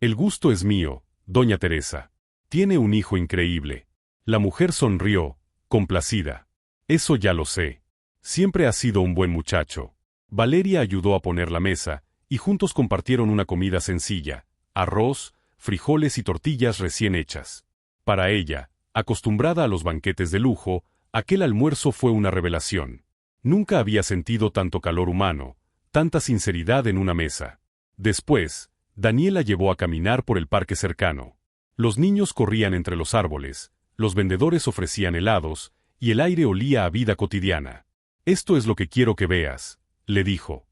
«El gusto es mío, doña Teresa. Tiene un hijo increíble». La mujer sonrió, complacida. «Eso ya lo sé. Siempre ha sido un buen muchacho». Valeria ayudó a poner la mesa, y juntos compartieron una comida sencilla: arroz, frijoles y tortillas recién hechas. Para ella, acostumbrada a los banquetes de lujo, aquel almuerzo fue una revelación. Nunca había sentido tanto calor humano, tanta sinceridad en una mesa. Después, Daniel la llevó a caminar por el parque cercano. Los niños corrían entre los árboles, los vendedores ofrecían helados, y el aire olía a vida cotidiana. «Esto es lo que quiero que veas», le dijo.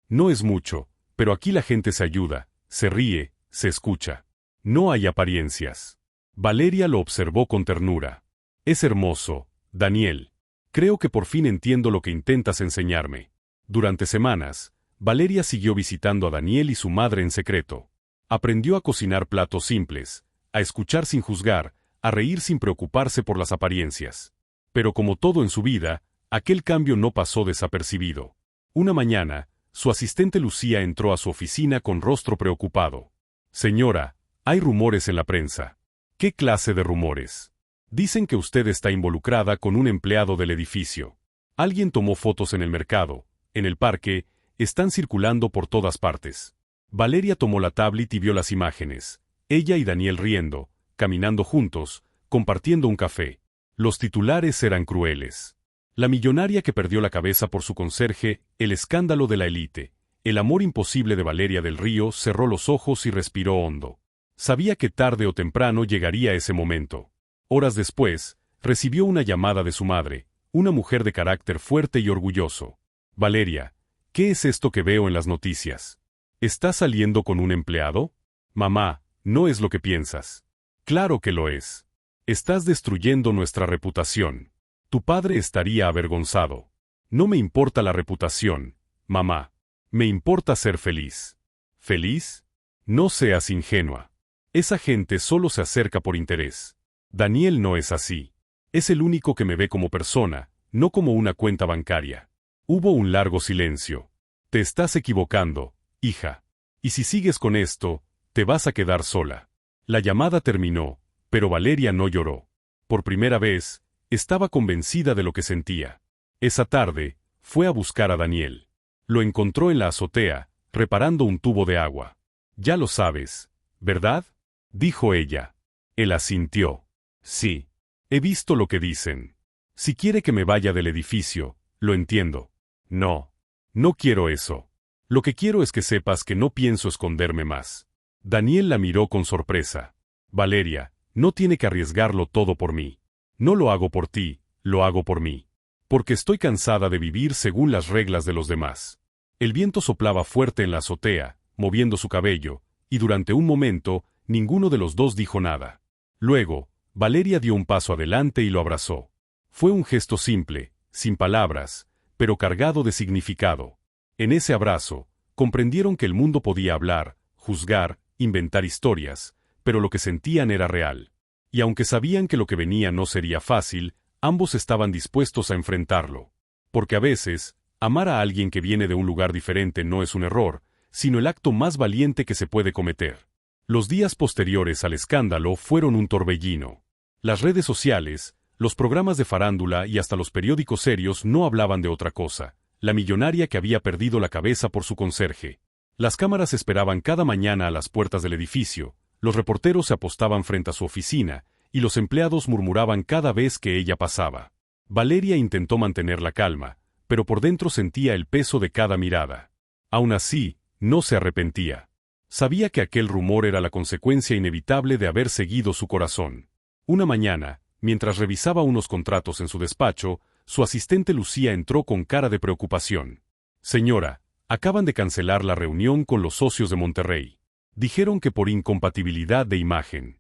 «No es mucho, pero aquí la gente se ayuda, Se ríe, se escucha. No hay apariencias. Valeria lo observó con ternura. Es hermoso, Daniel. Creo que por fin entiendo lo que intentas enseñarme. Durante semanas, Valeria siguió visitando a Daniel y su madre en secreto. Aprendió a cocinar platos simples, a escuchar sin juzgar, a reír sin preocuparse por las apariencias. Pero como todo en su vida, aquel cambio no pasó desapercibido. Una mañana, su asistente Lucía entró a su oficina con rostro preocupado. Señora, hay rumores en la prensa. ¿Qué clase de rumores? Dicen que usted está involucrada con un empleado del edificio. Alguien tomó fotos en el mercado, en el parque, están circulando por todas partes. Valeria tomó la tablet y vio las imágenes. Ella y Daniel riendo, caminando juntos, compartiendo un café. Los titulares eran crueles. La millonaria que perdió la cabeza por su conserje, el escándalo de la élite, el amor imposible de Valeria del Río, cerró los ojos y respiró hondo. Sabía que tarde o temprano llegaría ese momento. Horas después, recibió una llamada de su madre, una mujer de carácter fuerte y orgulloso. Valeria, ¿qué es esto que veo en las noticias? ¿Estás saliendo con un empleado? Mamá, no es lo que piensas. Claro que lo es. Estás destruyendo nuestra reputación. Tu padre estaría avergonzado. No me importa la reputación, mamá. Me importa ser feliz. ¿Feliz? No seas ingenua. Esa gente solo se acerca por interés. Daniel no es así. Es el único que me ve como persona, no como una cuenta bancaria. Hubo un largo silencio. Te estás equivocando, hija. Y si sigues con esto, te vas a quedar sola. La llamada terminó, pero Valeria no lloró. Por primera vez, estaba convencida de lo que sentía. Esa tarde, fue a buscar a Daniel. Lo encontró en la azotea, reparando un tubo de agua. Ya lo sabes, ¿verdad? Dijo ella. Él asintió. Sí. He visto lo que dicen. Si quiere que me vaya del edificio, lo entiendo. No. No quiero eso. Lo que quiero es que sepas que no pienso esconderme más. Daniel la miró con sorpresa. Valeria, no tiene que arriesgarlo todo por mí. No lo hago por ti, lo hago por mí. Porque estoy cansada de vivir según las reglas de los demás. El viento soplaba fuerte en la azotea, moviendo su cabello, y durante un momento, ninguno de los dos dijo nada. Luego, Valeria dio un paso adelante y lo abrazó. Fue un gesto simple, sin palabras, pero cargado de significado. En ese abrazo, comprendieron que el mundo podía hablar, juzgar, inventar historias, pero lo que sentían era real. Y aunque sabían que lo que venía no sería fácil, ambos estaban dispuestos a enfrentarlo. Porque a veces, amar a alguien que viene de un lugar diferente no es un error, sino el acto más valiente que se puede cometer. Los días posteriores al escándalo fueron un torbellino. Las redes sociales, los programas de farándula y hasta los periódicos serios no hablaban de otra cosa, la millonaria que había perdido la cabeza por su conserje. Las cámaras esperaban cada mañana a las puertas del edificio, los reporteros se apostaban frente a su oficina, y los empleados murmuraban cada vez que ella pasaba. Valeria intentó mantener la calma, pero por dentro sentía el peso de cada mirada. Aún así, no se arrepentía. Sabía que aquel rumor era la consecuencia inevitable de haber seguido su corazón. Una mañana, mientras revisaba unos contratos en su despacho, su asistente Lucía entró con cara de preocupación. Señora, acaban de cancelar la reunión con los socios de Monterrey. Dijeron que por incompatibilidad de imagen.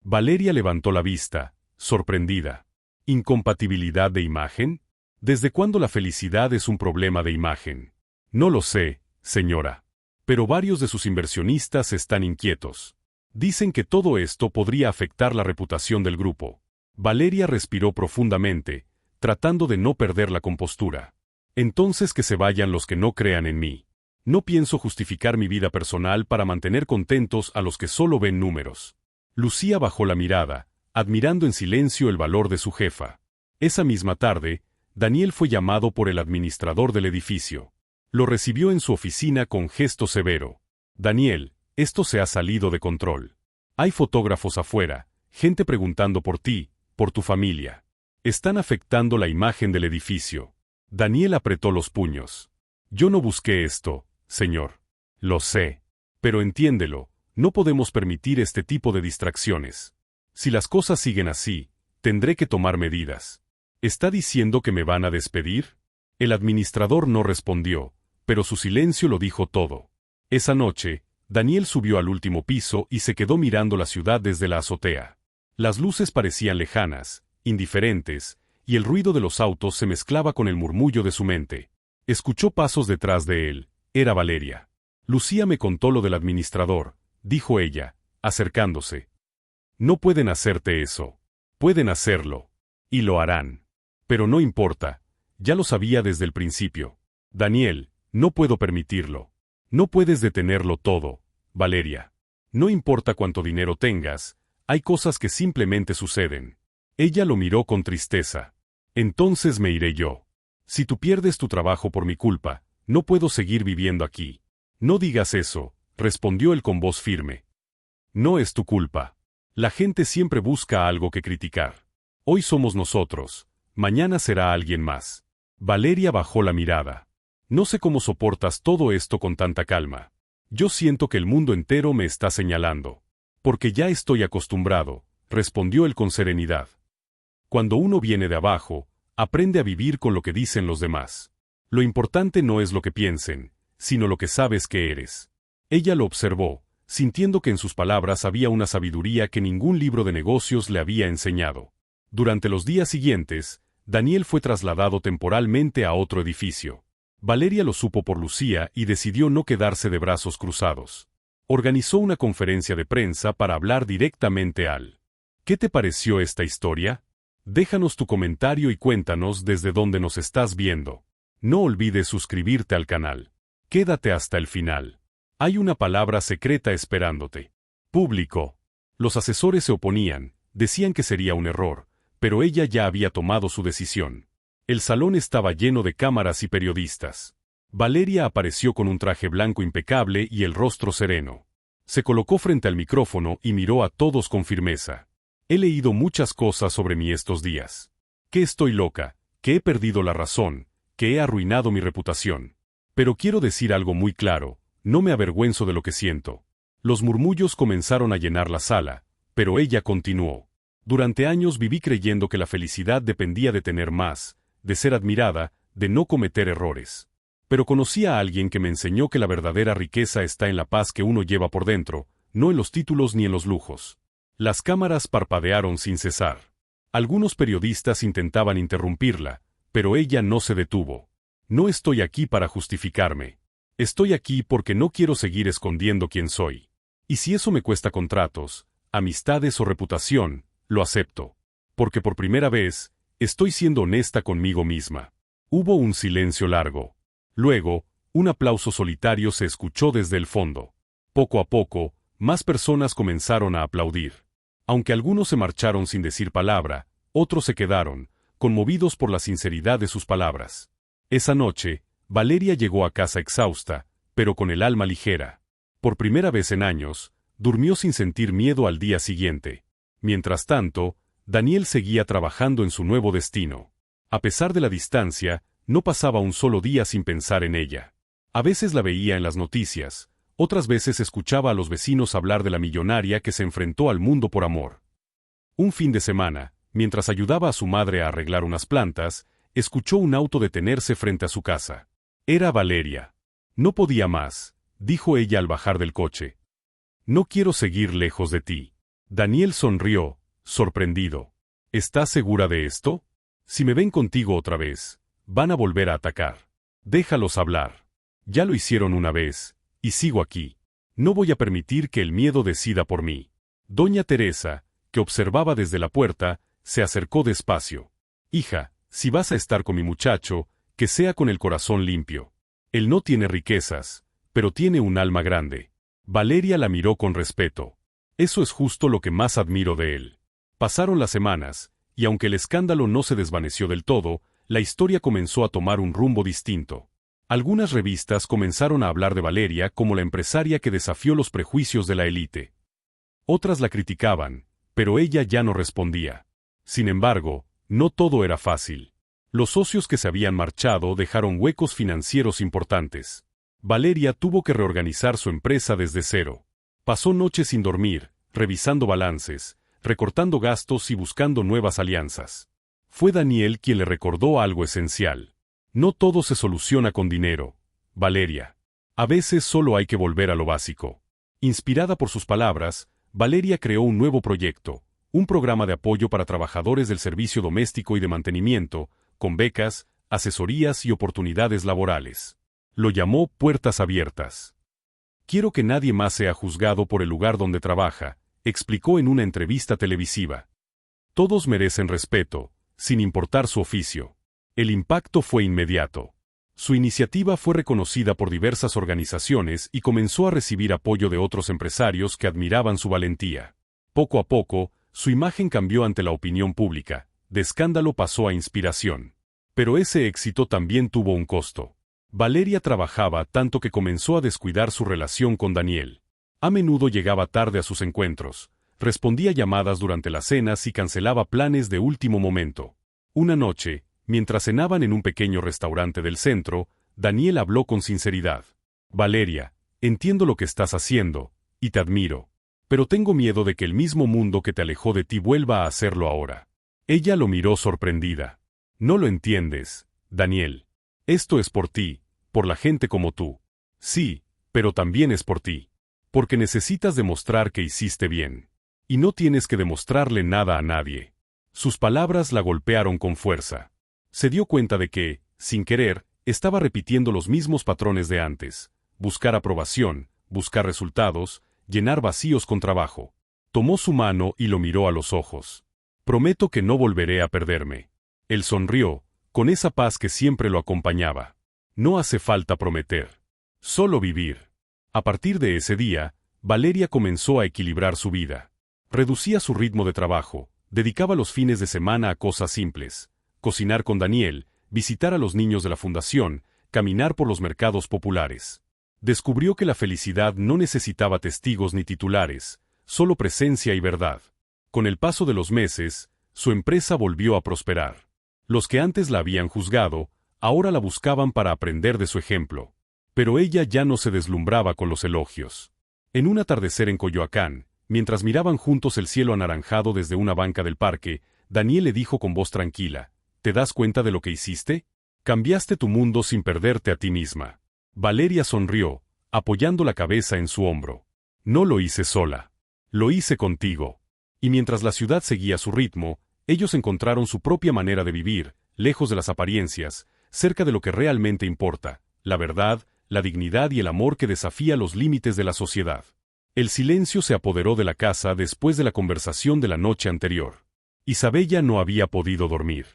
Valeria levantó la vista, sorprendida. ¿Incompatibilidad de imagen? ¿Desde cuándo la felicidad es un problema de imagen? No lo sé, señora. Pero varios de sus inversionistas están inquietos. Dicen que todo esto podría afectar la reputación del grupo. Valeria respiró profundamente, tratando de no perder la compostura. Entonces que se vayan los que no crean en mí. No pienso justificar mi vida personal para mantener contentos a los que solo ven números. Lucía bajó la mirada, admirando en silencio el valor de su jefa. Esa misma tarde, Daniel fue llamado por el administrador del edificio. Lo recibió en su oficina con gesto severo. Daniel, esto se ha salido de control. Hay fotógrafos afuera, gente preguntando por ti, por tu familia. Están afectando la imagen del edificio. Daniel apretó los puños. Yo no busqué esto, señor. Lo sé. Pero entiéndelo, no podemos permitir este tipo de distracciones. Si las cosas siguen así, tendré que tomar medidas. ¿Está diciendo que me van a despedir? El administrador no respondió, pero su silencio lo dijo todo. Esa noche, Daniel subió al último piso y se quedó mirando la ciudad desde la azotea. Las luces parecían lejanas, indiferentes, y el ruido de los autos se mezclaba con el murmullo de su mente. Escuchó pasos detrás de él. Era Valeria. Lucía me contó lo del administrador, dijo ella, acercándose. No pueden hacerte eso. Pueden hacerlo. Y lo harán. Pero no importa. Ya lo sabía desde el principio. Daniel, no puedo permitirlo. No puedes detenerlo todo, Valeria. No importa cuánto dinero tengas, hay cosas que simplemente suceden. Ella lo miró con tristeza. Entonces me iré yo. Si tú pierdes tu trabajo por mi culpa, no puedo seguir viviendo aquí. No digas eso, respondió él con voz firme. No es tu culpa. La gente siempre busca algo que criticar. Hoy somos nosotros, mañana será alguien más. Valeria bajó la mirada. No sé cómo soportas todo esto con tanta calma. Yo siento que el mundo entero me está señalando. Porque ya estoy acostumbrado, respondió él con serenidad. Cuando uno viene de abajo, aprende a vivir con lo que dicen los demás. Lo importante no es lo que piensen, sino lo que sabes que eres. Ella lo observó, sintiendo que en sus palabras había una sabiduría que ningún libro de negocios le había enseñado. Durante los días siguientes, Daniel fue trasladado temporalmente a otro edificio. Valeria lo supo por Lucía y decidió no quedarse de brazos cruzados. Organizó una conferencia de prensa para hablar directamente al. ¿Qué te pareció esta historia? Déjanos tu comentario y cuéntanos desde dónde nos estás viendo. No olvides suscribirte al canal. Quédate hasta el final. Hay una palabra secreta esperándote. Público. Los asesores se oponían, decían que sería un error, pero ella ya había tomado su decisión. El salón estaba lleno de cámaras y periodistas. Valeria apareció con un traje blanco impecable y el rostro sereno. Se colocó frente al micrófono y miró a todos con firmeza. He leído muchas cosas sobre mí estos días. Que estoy loca, que he perdido la razón, que he arruinado mi reputación. Pero quiero decir algo muy claro, no me avergüenzo de lo que siento. Los murmullos comenzaron a llenar la sala, pero ella continuó. Durante años viví creyendo que la felicidad dependía de tener más, de ser admirada, de no cometer errores. Pero conocí a alguien que me enseñó que la verdadera riqueza está en la paz que uno lleva por dentro, no en los títulos ni en los lujos. Las cámaras parpadearon sin cesar. Algunos periodistas intentaban interrumpirla, pero ella no se detuvo. No estoy aquí para justificarme. Estoy aquí porque no quiero seguir escondiendo quién soy. Y si eso me cuesta contratos, amistades o reputación, lo acepto. Porque por primera vez, estoy siendo honesta conmigo misma. Hubo un silencio largo. Luego, un aplauso solitario se escuchó desde el fondo. Poco a poco, más personas comenzaron a aplaudir. Aunque algunos se marcharon sin decir palabra, otros se quedaron, conmovidos por la sinceridad de sus palabras. Esa noche, Valeria llegó a casa exhausta, pero con el alma ligera. Por primera vez en años, durmió sin sentir miedo al día siguiente. Mientras tanto, Daniel seguía trabajando en su nuevo destino. A pesar de la distancia, no pasaba un solo día sin pensar en ella. A veces la veía en las noticias, otras veces escuchaba a los vecinos hablar de la millonaria que se enfrentó al mundo por amor. Un fin de semana, mientras ayudaba a su madre a arreglar unas plantas, escuchó un auto detenerse frente a su casa. Era Valeria. No podía más, dijo ella al bajar del coche. No quiero seguir lejos de ti. Daniel sonrió, sorprendido. ¿Estás segura de esto? Si me ven contigo otra vez, van a volver a atacar. Déjalos hablar. Ya lo hicieron una vez, y sigo aquí. No voy a permitir que el miedo decida por mí. Doña Teresa, que observaba desde la puerta, se acercó despacio. Hija, si vas a estar con mi muchacho, que sea con el corazón limpio. Él no tiene riquezas, pero tiene un alma grande. Valeria la miró con respeto. Eso es justo lo que más admiro de él. Pasaron las semanas, y aunque el escándalo no se desvaneció del todo, la historia comenzó a tomar un rumbo distinto. Algunas revistas comenzaron a hablar de Valeria como la empresaria que desafió los prejuicios de la élite. Otras la criticaban, pero ella ya no respondía. Sin embargo, no todo era fácil. Los socios que se habían marchado dejaron huecos financieros importantes. Valeria tuvo que reorganizar su empresa desde cero. Pasó noches sin dormir, revisando balances, recortando gastos y buscando nuevas alianzas. Fue Daniel quien le recordó algo esencial. No todo se soluciona con dinero, Valeria. A veces solo hay que volver a lo básico. Inspirada por sus palabras, Valeria creó un nuevo proyecto, un programa de apoyo para trabajadores del servicio doméstico y de mantenimiento, con becas, asesorías y oportunidades laborales. Lo llamó Puertas Abiertas. Quiero que nadie más sea juzgado por el lugar donde trabaja, explicó en una entrevista televisiva. Todos merecen respeto, sin importar su oficio. El impacto fue inmediato. Su iniciativa fue reconocida por diversas organizaciones y comenzó a recibir apoyo de otros empresarios que admiraban su valentía. Poco a poco, su imagen cambió ante la opinión pública, de escándalo pasó a inspiración. Pero ese éxito también tuvo un costo. Valeria trabajaba tanto que comenzó a descuidar su relación con Daniel. A menudo llegaba tarde a sus encuentros, respondía llamadas durante las cenas y cancelaba planes de último momento. Una noche, mientras cenaban en un pequeño restaurante del centro, Daniel habló con sinceridad. Valeria, entiendo lo que estás haciendo, y te admiro. Pero tengo miedo de que el mismo mundo que te alejó de ti vuelva a hacerlo ahora. Ella lo miró sorprendida. No lo entiendes, Daniel. Esto es por ti, por la gente como tú. Sí, pero también es por ti. Porque necesitas demostrar que hiciste bien. Y no tienes que demostrarle nada a nadie. Sus palabras la golpearon con fuerza. Se dio cuenta de que, sin querer, estaba repitiendo los mismos patrones de antes. Buscar aprobación, buscar resultados, llenar vacíos con trabajo. Tomó su mano y lo miró a los ojos. Prometo que no volveré a perderme. Él sonrió, con esa paz que siempre lo acompañaba. No hace falta prometer. Solo vivir. A partir de ese día, Valeria comenzó a equilibrar su vida. Reducía su ritmo de trabajo, dedicaba los fines de semana a cosas simples. Cocinar con Daniel, visitar a los niños de la fundación, caminar por los mercados populares. Descubrió que la felicidad no necesitaba testigos ni titulares, solo presencia y verdad. Con el paso de los meses, su empresa volvió a prosperar. Los que antes la habían juzgado, ahora la buscaban para aprender de su ejemplo. Pero ella ya no se deslumbraba con los elogios. En un atardecer en Coyoacán, mientras miraban juntos el cielo anaranjado desde una banca del parque, Daniel le dijo con voz tranquila, ¿te das cuenta de lo que hiciste? Cambiaste tu mundo sin perderte a ti misma. Valeria sonrió, apoyando la cabeza en su hombro. No lo hice sola. Lo hice contigo. Y mientras la ciudad seguía su ritmo, ellos encontraron su propia manera de vivir, lejos de las apariencias, cerca de lo que realmente importa, la verdad, la dignidad y el amor que desafía los límites de la sociedad. El silencio se apoderó de la casa después de la conversación de la noche anterior. Isabella no había podido dormir.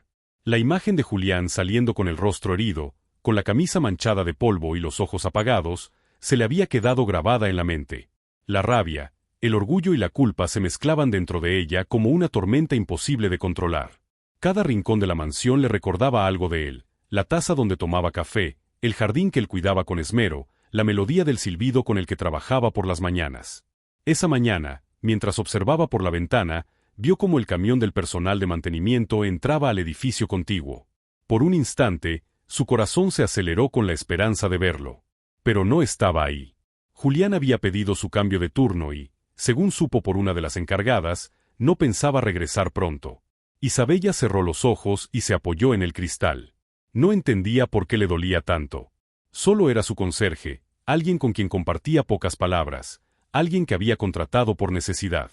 La imagen de Julián saliendo con el rostro herido, con la camisa manchada de polvo y los ojos apagados, se le había quedado grabada en la mente. La rabia, el orgullo y la culpa se mezclaban dentro de ella como una tormenta imposible de controlar. Cada rincón de la mansión le recordaba algo de él, la taza donde tomaba café, el jardín que él cuidaba con esmero, la melodía del silbido con el que trabajaba por las mañanas. Esa mañana, mientras observaba por la ventana, vio cómo el camión del personal de mantenimiento entraba al edificio contiguo. Por un instante, su corazón se aceleró con la esperanza de verlo. Pero no estaba ahí. Julián había pedido su cambio de turno y, según supo por una de las encargadas, no pensaba regresar pronto. Isabella cerró los ojos y se apoyó en el cristal. No entendía por qué le dolía tanto. Solo era su conserje, alguien con quien compartía pocas palabras, alguien que había contratado por necesidad.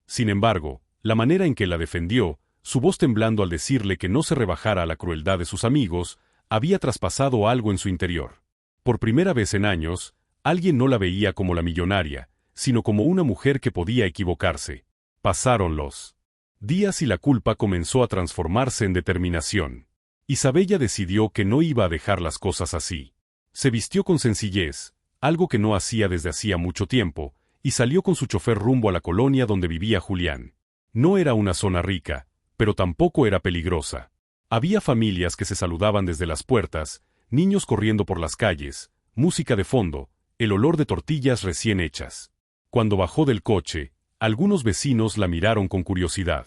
Sin embargo, la manera en que la defendió, su voz temblando al decirle que no se rebajara a la crueldad de sus amigos, había traspasado algo en su interior. Por primera vez en años, alguien no la veía como la millonaria, sino como una mujer que podía equivocarse. Pasaron los días y la culpa comenzó a transformarse en determinación. Isabella decidió que no iba a dejar las cosas así. Se vistió con sencillez, algo que no hacía desde hacía mucho tiempo, y salió con su chofer rumbo a la colonia donde vivía Julián. No era una zona rica, pero tampoco era peligrosa. Había familias que se saludaban desde las puertas, niños corriendo por las calles, música de fondo, el olor de tortillas recién hechas. Cuando bajó del coche, algunos vecinos la miraron con curiosidad.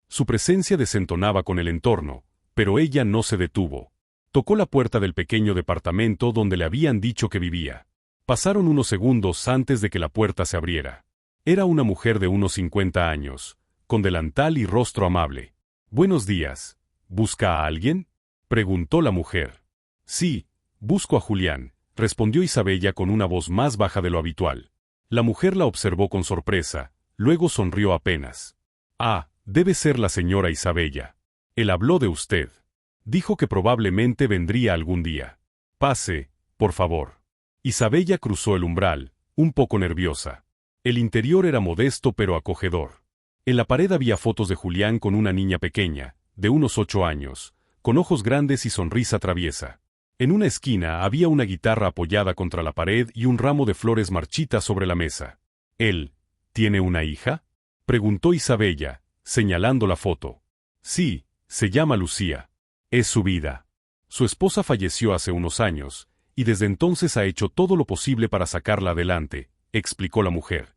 Su presencia desentonaba con el entorno, pero ella no se detuvo. Tocó la puerta del pequeño departamento donde le habían dicho que vivía. Pasaron unos segundos antes de que la puerta se abriera. Era una mujer de unos 50 años, con delantal y rostro amable. «Buenos días. ¿Busca a alguien?», preguntó la mujer. «Sí, busco a Julián», respondió Isabella con una voz más baja de lo habitual. La mujer la observó con sorpresa, luego sonrió apenas. Ah, debe ser la señora Isabella. Él habló de usted. Dijo que probablemente vendría algún día. Pase, por favor. Isabella cruzó el umbral, un poco nerviosa. El interior era modesto pero acogedor. En la pared había fotos de Julián con una niña pequeña, de unos 8 años, con ojos grandes y sonrisa traviesa. En una esquina había una guitarra apoyada contra la pared y un ramo de flores marchitas sobre la mesa. ¿Él tiene una hija?, preguntó Isabella, señalando la foto. Sí, se llama Lucía. Es su vida. Su esposa falleció hace unos años, y desde entonces ha hecho todo lo posible para sacarla adelante, explicó la mujer.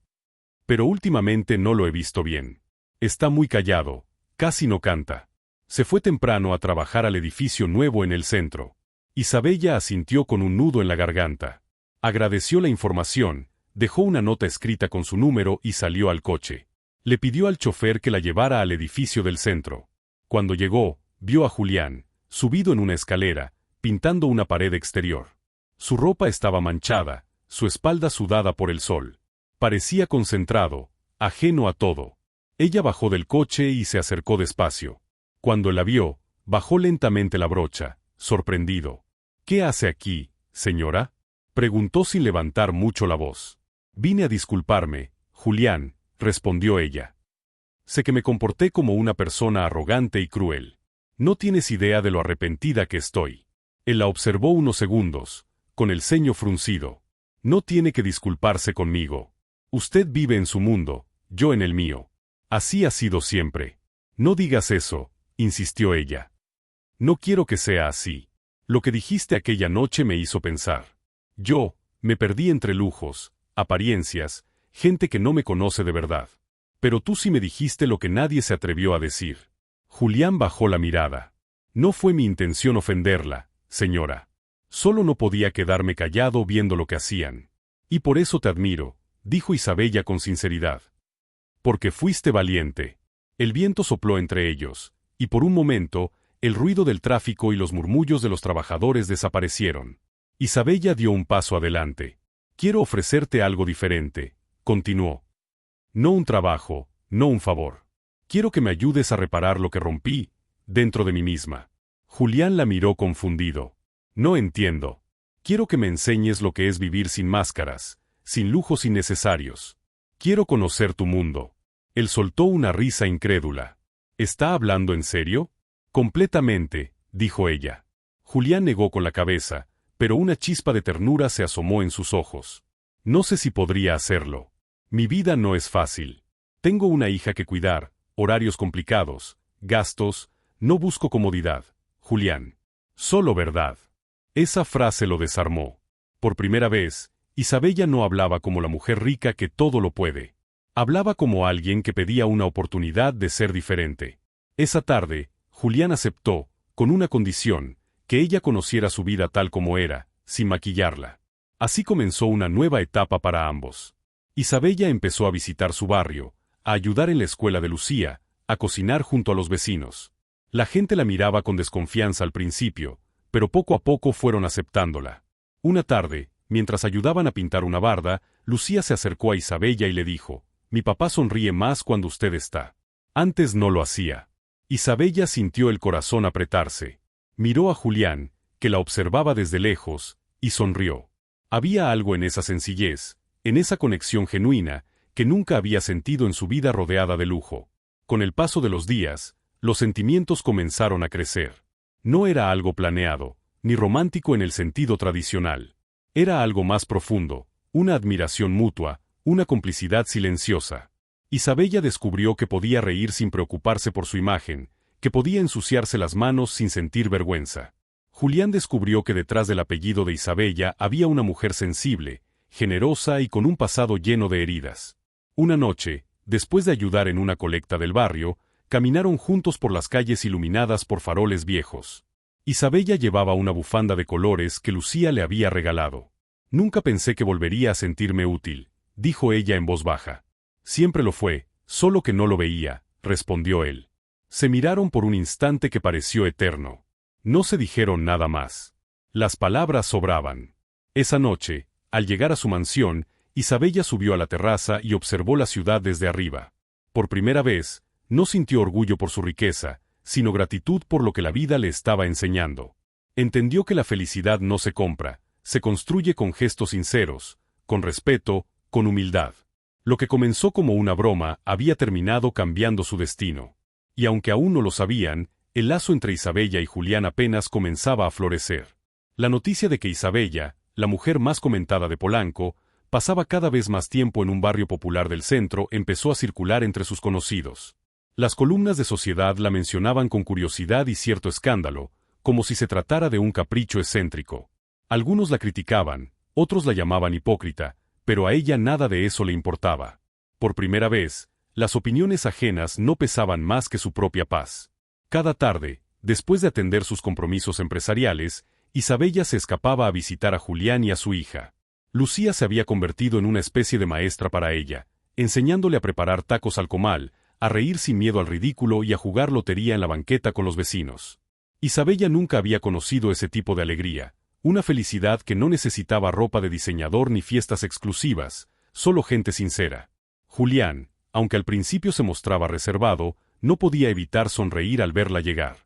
Pero últimamente no lo he visto bien. Está muy callado, casi no canta. Se fue temprano a trabajar al edificio nuevo en el centro. Isabella asintió con un nudo en la garganta. Agradeció la información, dejó una nota escrita con su número y salió al coche. Le pidió al chofer que la llevara al edificio del centro. Cuando llegó, vio a Julián, subido en una escalera, pintando una pared exterior. Su ropa estaba manchada, su espalda sudada por el sol. Parecía concentrado, ajeno a todo. Ella bajó del coche y se acercó despacio. Cuando la vio, bajó lentamente la brocha, sorprendido. ¿Qué hace aquí, señora?, preguntó sin levantar mucho la voz. Vine a disculparme, Julián, respondió ella. Sé que me comporté como una persona arrogante y cruel. No tienes idea de lo arrepentida que estoy. Él la observó unos segundos, con el ceño fruncido. No tiene que disculparse conmigo. Usted vive en su mundo, yo en el mío. Así ha sido siempre. No digas eso, insistió ella. No quiero que sea así. Lo que dijiste aquella noche me hizo pensar. Yo me perdí entre lujos, apariencias, gente que no me conoce de verdad. Pero tú sí me dijiste lo que nadie se atrevió a decir. Julián bajó la mirada. No fue mi intención ofenderla, señora. Solo no podía quedarme callado viendo lo que hacían. Y por eso te admiro, dijo Isabella con sinceridad. Porque fuiste valiente. El viento sopló entre ellos, y por un momento, el ruido del tráfico y los murmullos de los trabajadores desaparecieron. Isabella dio un paso adelante. Quiero ofrecerte algo diferente, continuó. No un trabajo, no un favor. Quiero que me ayudes a reparar lo que rompí, dentro de mí misma. Julián la miró confundido. No entiendo. Quiero que me enseñes lo que es vivir sin máscaras, sin lujos innecesarios. Quiero conocer tu mundo. Él soltó una risa incrédula. ¿Está hablando en serio? Completamente, dijo ella. Julián negó con la cabeza, pero una chispa de ternura se asomó en sus ojos. No sé si podría hacerlo. Mi vida no es fácil. Tengo una hija que cuidar, horarios complicados, gastos, no busco comodidad, Julián. Solo verdad. Esa frase lo desarmó. Por primera vez, Isabella no hablaba como la mujer rica que todo lo puede. Hablaba como alguien que pedía una oportunidad de ser diferente. Esa tarde, Julián aceptó, con una condición, que ella conociera su vida tal como era, sin maquillarla. Así comenzó una nueva etapa para ambos. Isabella empezó a visitar su barrio, a ayudar en la escuela de Lucía, a cocinar junto a los vecinos. La gente la miraba con desconfianza al principio, pero poco a poco fueron aceptándola. Una tarde, mientras ayudaban a pintar una barda, Lucía se acercó a Isabella y le dijo: «Mi papá sonríe más cuando usted está. Antes no lo hacía». Isabella sintió el corazón apretarse. Miró a Julián, que la observaba desde lejos, y sonrió. Había algo en esa sencillez, en esa conexión genuina, que nunca había sentido en su vida rodeada de lujo. Con el paso de los días, los sentimientos comenzaron a crecer. No era algo planeado, ni romántico en el sentido tradicional. Era algo más profundo, una admiración mutua, una complicidad silenciosa. Isabella descubrió que podía reír sin preocuparse por su imagen, que podía ensuciarse las manos sin sentir vergüenza. Julián descubrió que detrás del apellido de Isabella había una mujer sensible, generosa y con un pasado lleno de heridas. Una noche, después de ayudar en una colecta del barrio, caminaron juntos por las calles iluminadas por faroles viejos. Isabella llevaba una bufanda de colores que Lucía le había regalado. «Nunca pensé que volvería a sentirme útil», dijo ella en voz baja. «Siempre lo fue, solo que no lo veía», respondió él. Se miraron por un instante que pareció eterno. No se dijeron nada más. Las palabras sobraban. Esa noche, al llegar a su mansión, Isabella subió a la terraza y observó la ciudad desde arriba. Por primera vez, no sintió orgullo por su riqueza, sino gratitud por lo que la vida le estaba enseñando. Entendió que la felicidad no se compra, se construye con gestos sinceros, con respeto, con humildad. Lo que comenzó como una broma había terminado cambiando su destino. Y aunque aún no lo sabían, el lazo entre Isabella y Julián apenas comenzaba a florecer. La noticia de que Isabella, la mujer más comentada de Polanco, pasaba cada vez más tiempo en un barrio popular del centro empezó a circular entre sus conocidos. Las columnas de sociedad la mencionaban con curiosidad y cierto escándalo, como si se tratara de un capricho excéntrico. Algunos la criticaban, otros la llamaban hipócrita, pero a ella nada de eso le importaba. Por primera vez, las opiniones ajenas no pesaban más que su propia paz. Cada tarde, después de atender sus compromisos empresariales, Isabella se escapaba a visitar a Julián y a su hija. Lucía se había convertido en una especie de maestra para ella, enseñándole a preparar tacos al comal, a reír sin miedo al ridículo y a jugar lotería en la banqueta con los vecinos. Isabella nunca había conocido ese tipo de alegría, una felicidad que no necesitaba ropa de diseñador ni fiestas exclusivas, solo gente sincera. Julián, aunque al principio se mostraba reservado, no podía evitar sonreír al verla llegar.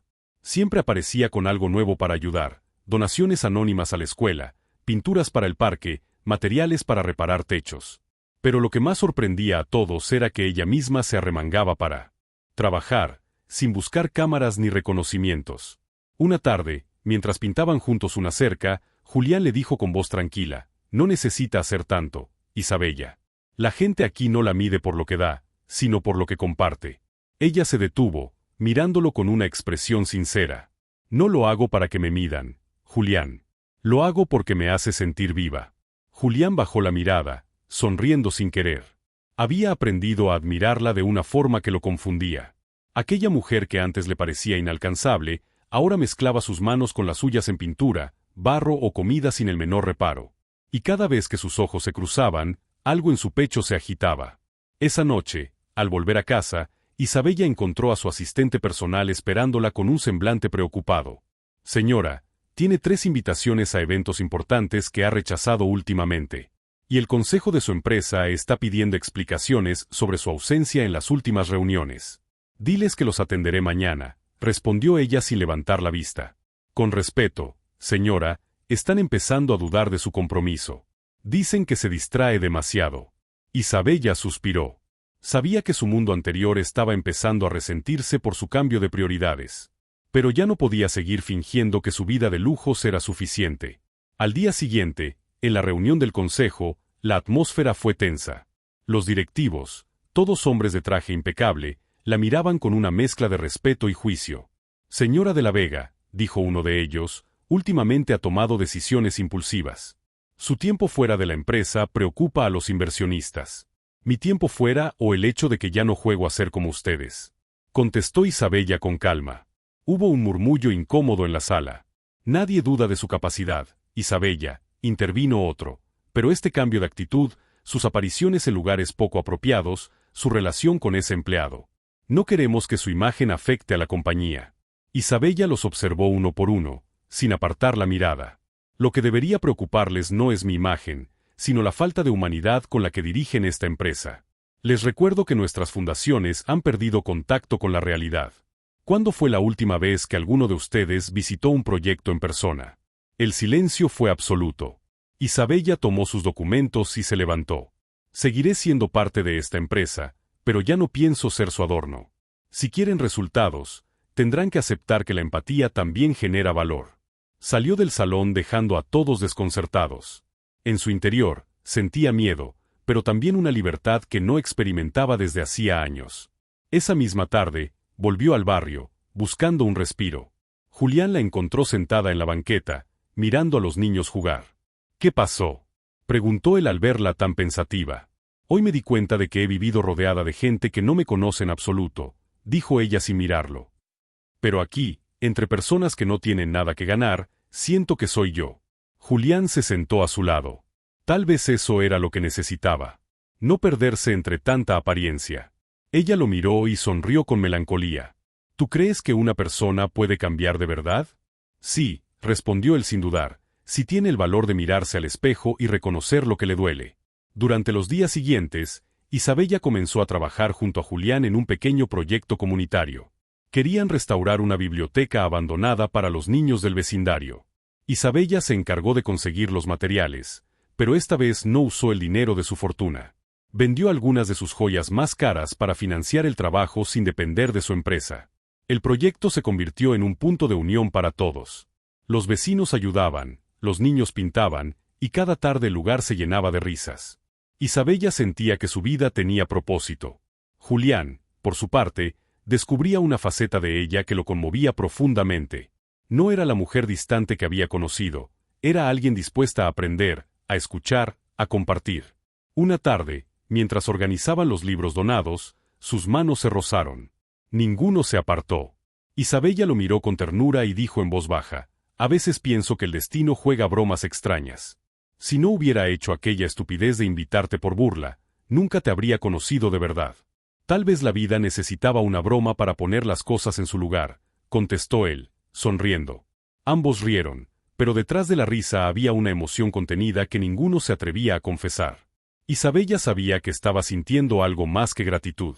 Siempre aparecía con algo nuevo para ayudar, donaciones anónimas a la escuela, pinturas para el parque, materiales para reparar techos. Pero lo que más sorprendía a todos era que ella misma se arremangaba para trabajar, sin buscar cámaras ni reconocimientos. Una tarde, mientras pintaban juntos una cerca, Julián le dijo con voz tranquila, «No necesita hacer tanto, Isabella. La gente aquí no la mide por lo que da, sino por lo que comparte». Ella se detuvo, mirándolo con una expresión sincera. «No lo hago para que me midan, Julián. Lo hago porque me hace sentir viva». Julián bajó la mirada, sonriendo sin querer. Había aprendido a admirarla de una forma que lo confundía. Aquella mujer que antes le parecía inalcanzable, ahora mezclaba sus manos con las suyas en pintura, barro o comida sin el menor reparo. Y cada vez que sus ojos se cruzaban, algo en su pecho se agitaba. Esa noche, al volver a casa, Isabella encontró a su asistente personal esperándola con un semblante preocupado. «Señora, tiene 3 invitaciones a eventos importantes que ha rechazado últimamente. Y el consejo de su empresa está pidiendo explicaciones sobre su ausencia en las últimas reuniones. Diles que los atenderé mañana», respondió ella sin levantar la vista. «Con respeto, señora, están empezando a dudar de su compromiso. Dicen que se distrae demasiado». Isabella suspiró. Sabía que su mundo anterior estaba empezando a resentirse por su cambio de prioridades. Pero ya no podía seguir fingiendo que su vida de lujos era suficiente. Al día siguiente, en la reunión del consejo, la atmósfera fue tensa. Los directivos, todos hombres de traje impecable, la miraban con una mezcla de respeto y juicio. «Señora de la Vega», dijo uno de ellos, «últimamente ha tomado decisiones impulsivas. Su tiempo fuera de la empresa preocupa a los inversionistas». «Mi tiempo fuera o el hecho de que ya no juego a ser como ustedes», contestó Isabella con calma. Hubo un murmullo incómodo en la sala. «Nadie duda de su capacidad, Isabella», intervino otro, «pero este cambio de actitud, sus apariciones en lugares poco apropiados, su relación con ese empleado. No queremos que su imagen afecte a la compañía». Isabella los observó uno por uno, sin apartar la mirada. «Lo que debería preocuparles no es mi imagen, sino la falta de humanidad con la que dirigen esta empresa. Les recuerdo que nuestras fundaciones han perdido contacto con la realidad. ¿Cuándo fue la última vez que alguno de ustedes visitó un proyecto en persona?» El silencio fue absoluto. Isabella tomó sus documentos y se levantó. «Seguiré siendo parte de esta empresa, pero ya no pienso ser su adorno. Si quieren resultados, tendrán que aceptar que la empatía también genera valor». Salió del salón dejando a todos desconcertados. En su interior, sentía miedo, pero también una libertad que no experimentaba desde hacía años. Esa misma tarde, volvió al barrio, buscando un respiro. Julián la encontró sentada en la banqueta, mirando a los niños jugar. «¿Qué pasó?», preguntó él al verla tan pensativa. «Hoy me di cuenta de que he vivido rodeada de gente que no me conoce en absoluto», dijo ella sin mirarlo. «Pero aquí, entre personas que no tienen nada que ganar, siento que soy yo». Julián se sentó a su lado. Tal vez eso era lo que necesitaba. No perderse entre tanta apariencia. Ella lo miró y sonrió con melancolía. «¿Tú crees que una persona puede cambiar de verdad?». «Sí», respondió él sin dudar, «si tiene el valor de mirarse al espejo y reconocer lo que le duele». Durante los días siguientes, Isabella comenzó a trabajar junto a Julián en un pequeño proyecto comunitario. Querían restaurar una biblioteca abandonada para los niños del vecindario. Isabella se encargó de conseguir los materiales, pero esta vez no usó el dinero de su fortuna. Vendió algunas de sus joyas más caras para financiar el trabajo sin depender de su empresa. El proyecto se convirtió en un punto de unión para todos. Los vecinos ayudaban, los niños pintaban, y cada tarde el lugar se llenaba de risas. Isabella sentía que su vida tenía propósito. Julián, por su parte, descubría una faceta de ella que lo conmovía profundamente. No era la mujer distante que había conocido, era alguien dispuesta a aprender, a escuchar, a compartir. Una tarde, mientras organizaban los libros donados, sus manos se rozaron. Ninguno se apartó. Isabella lo miró con ternura y dijo en voz baja: «A veces pienso que el destino juega bromas extrañas. Si no hubiera hecho aquella estupidez de invitarte por burla, nunca te habría conocido de verdad». «Tal vez la vida necesitaba una broma para poner las cosas en su lugar», contestó él, sonriendo. Ambos rieron, pero detrás de la risa había una emoción contenida que ninguno se atrevía a confesar. Isabella sabía que estaba sintiendo algo más que gratitud.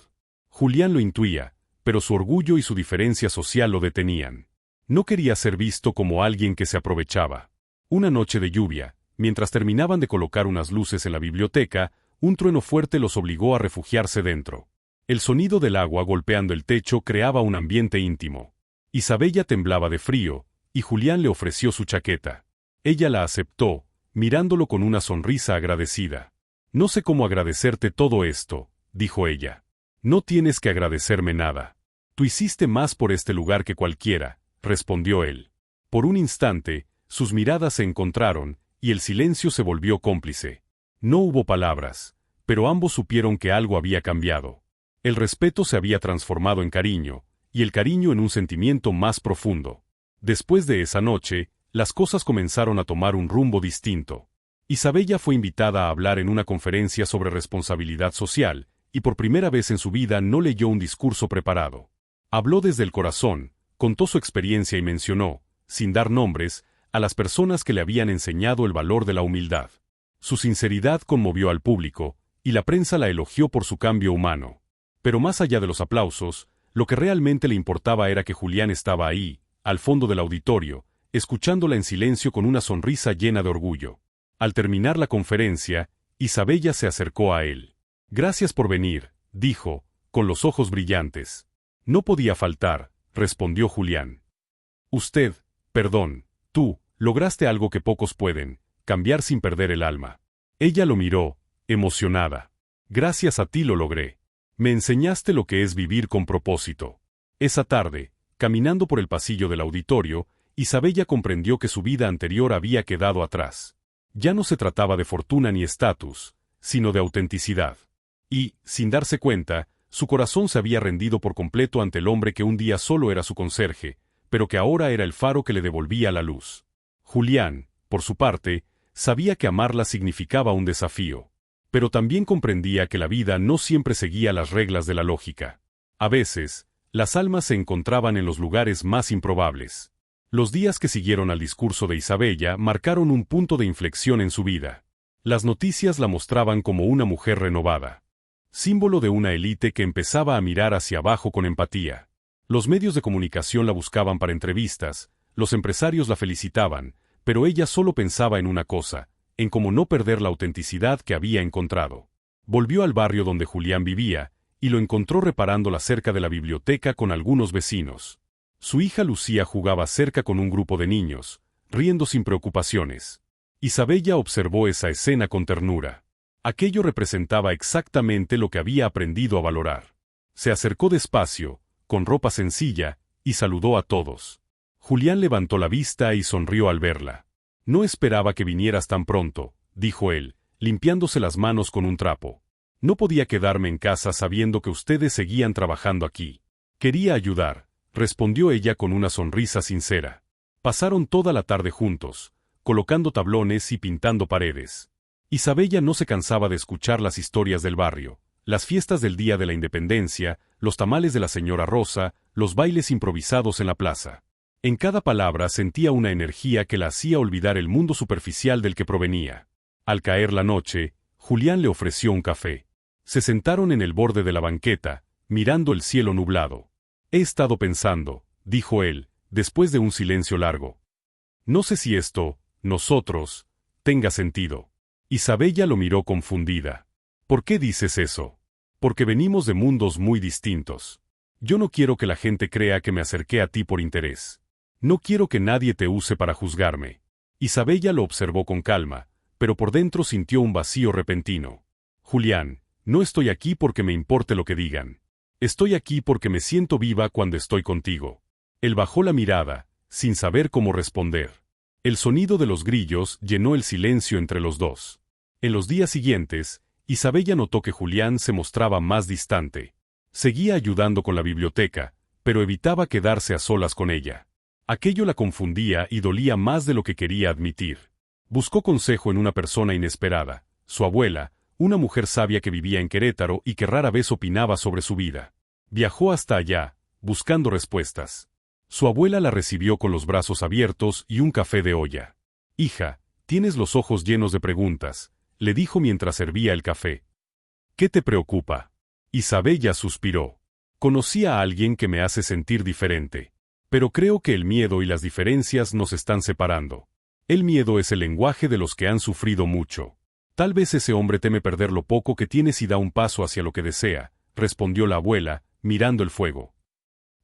Julián lo intuía, pero su orgullo y su diferencia social lo detenían. No quería ser visto como alguien que se aprovechaba. Una noche de lluvia, mientras terminaban de colocar unas luces en la biblioteca, un trueno fuerte los obligó a refugiarse dentro. El sonido del agua golpeando el techo creaba un ambiente íntimo. Isabella temblaba de frío, y Julián le ofreció su chaqueta. Ella la aceptó, mirándolo con una sonrisa agradecida. «No sé cómo agradecerte todo esto», dijo ella. «No tienes que agradecerme nada. Tú hiciste más por este lugar que cualquiera», respondió él. Por un instante, sus miradas se encontraron, y el silencio se volvió cómplice. No hubo palabras, pero ambos supieron que algo había cambiado. El respeto se había transformado en cariño, y el cariño en un sentimiento más profundo. Después de esa noche, las cosas comenzaron a tomar un rumbo distinto. Isabella fue invitada a hablar en una conferencia sobre responsabilidad social, y por primera vez en su vida no leyó un discurso preparado. Habló desde el corazón, contó su experiencia y mencionó, sin dar nombres, a las personas que le habían enseñado el valor de la humildad. Su sinceridad conmovió al público, y la prensa la elogió por su cambio humano. Pero más allá de los aplausos, lo que realmente le importaba era que Julián estaba ahí, al fondo del auditorio, escuchándola en silencio con una sonrisa llena de orgullo. Al terminar la conferencia, Isabella se acercó a él. «Gracias por venir», dijo, con los ojos brillantes. «No podía faltar», respondió Julián. Tú, lograste algo que pocos pueden, cambiar sin perder el alma». Ella lo miró, emocionada. «Gracias a ti lo logré. Me enseñaste lo que es vivir con propósito». Esa tarde, caminando por el pasillo del auditorio, Isabella comprendió que su vida anterior había quedado atrás. Ya no se trataba de fortuna ni estatus, sino de autenticidad. Y, sin darse cuenta, su corazón se había rendido por completo ante el hombre que un día solo era su conserje, pero que ahora era el faro que le devolvía la luz. Julián, por su parte, sabía que amarla significaba un desafío. Pero también comprendía que la vida no siempre seguía las reglas de la lógica. A veces, las almas se encontraban en los lugares más improbables. Los días que siguieron al discurso de Isabella marcaron un punto de inflexión en su vida. Las noticias la mostraban como una mujer renovada. Símbolo de una élite que empezaba a mirar hacia abajo con empatía. Los medios de comunicación la buscaban para entrevistas, los empresarios la felicitaban, pero ella solo pensaba en una cosa, en cómo no perder la autenticidad que había encontrado. Volvió al barrio donde Julián vivía, y lo encontró reparando la cerca de la biblioteca con algunos vecinos. Su hija Lucía jugaba cerca con un grupo de niños, riendo sin preocupaciones. Isabella observó esa escena con ternura. Aquello representaba exactamente lo que había aprendido a valorar. Se acercó despacio, con ropa sencilla, y saludó a todos. Julián levantó la vista y sonrió al verla. «No esperaba que vinieras tan pronto», dijo él, limpiándose las manos con un trapo. «No podía quedarme en casa sabiendo que ustedes seguían trabajando aquí. Quería ayudar», respondió ella con una sonrisa sincera. Pasaron toda la tarde juntos, colocando tablones y pintando paredes. Isabella no se cansaba de escuchar las historias del barrio, las fiestas del Día de la Independencia, los tamales de la señora Rosa, los bailes improvisados en la plaza. En cada palabra sentía una energía que la hacía olvidar el mundo superficial del que provenía. Al caer la noche, Julián le ofreció un café. Se sentaron en el borde de la banqueta, mirando el cielo nublado. He estado pensando, dijo él, después de un silencio largo. No sé si esto, nosotros, tenga sentido. Isabella lo miró confundida. ¿Por qué dices eso? Porque venimos de mundos muy distintos. Yo no quiero que la gente crea que me acerqué a ti por interés. No quiero que nadie te use para juzgarme. Isabella lo observó con calma, pero por dentro sintió un vacío repentino. Julián, no estoy aquí porque me importe lo que digan. Estoy aquí porque me siento viva cuando estoy contigo. Él bajó la mirada, sin saber cómo responder. El sonido de los grillos llenó el silencio entre los dos. En los días siguientes, Isabella notó que Julián se mostraba más distante. Seguía ayudando con la biblioteca, pero evitaba quedarse a solas con ella. Aquello la confundía y dolía más de lo que quería admitir. Buscó consejo en una persona inesperada, su abuela, una mujer sabia que vivía en Querétaro y que rara vez opinaba sobre su vida. Viajó hasta allá, buscando respuestas. Su abuela la recibió con los brazos abiertos y un café de olla. «Hija, tienes los ojos llenos de preguntas», le dijo mientras servía el café. «¿Qué te preocupa?» Isabella suspiró. «Conocí a alguien que me hace sentir diferente. Pero creo que el miedo y las diferencias nos están separando. El miedo es el lenguaje de los que han sufrido mucho. Tal vez ese hombre teme perder lo poco que tienes y da un paso hacia lo que desea», respondió la abuela, mirando el fuego.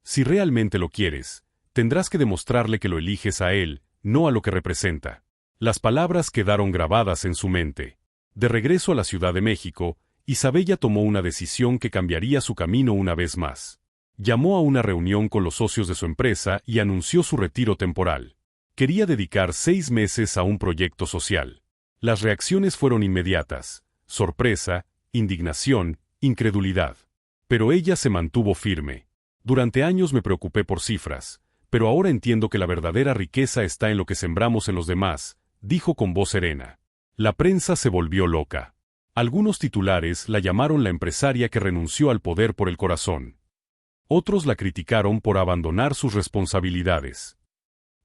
«Si realmente lo quieres, tendrás que demostrarle que lo eliges a él, no a lo que representa». Las palabras quedaron grabadas en su mente. De regreso a la Ciudad de México, Isabella tomó una decisión que cambiaría su camino una vez más. Llamó a una reunión con los socios de su empresa y anunció su retiro temporal. Quería dedicar 6 meses a un proyecto social. Las reacciones fueron inmediatas: sorpresa, indignación, incredulidad. Pero ella se mantuvo firme. «Durante años me preocupé por cifras, pero ahora entiendo que la verdadera riqueza está en lo que sembramos en los demás», dijo con voz serena. La prensa se volvió loca. Algunos titulares la llamaron la empresaria que renunció al poder por el corazón. Otros la criticaron por abandonar sus responsabilidades.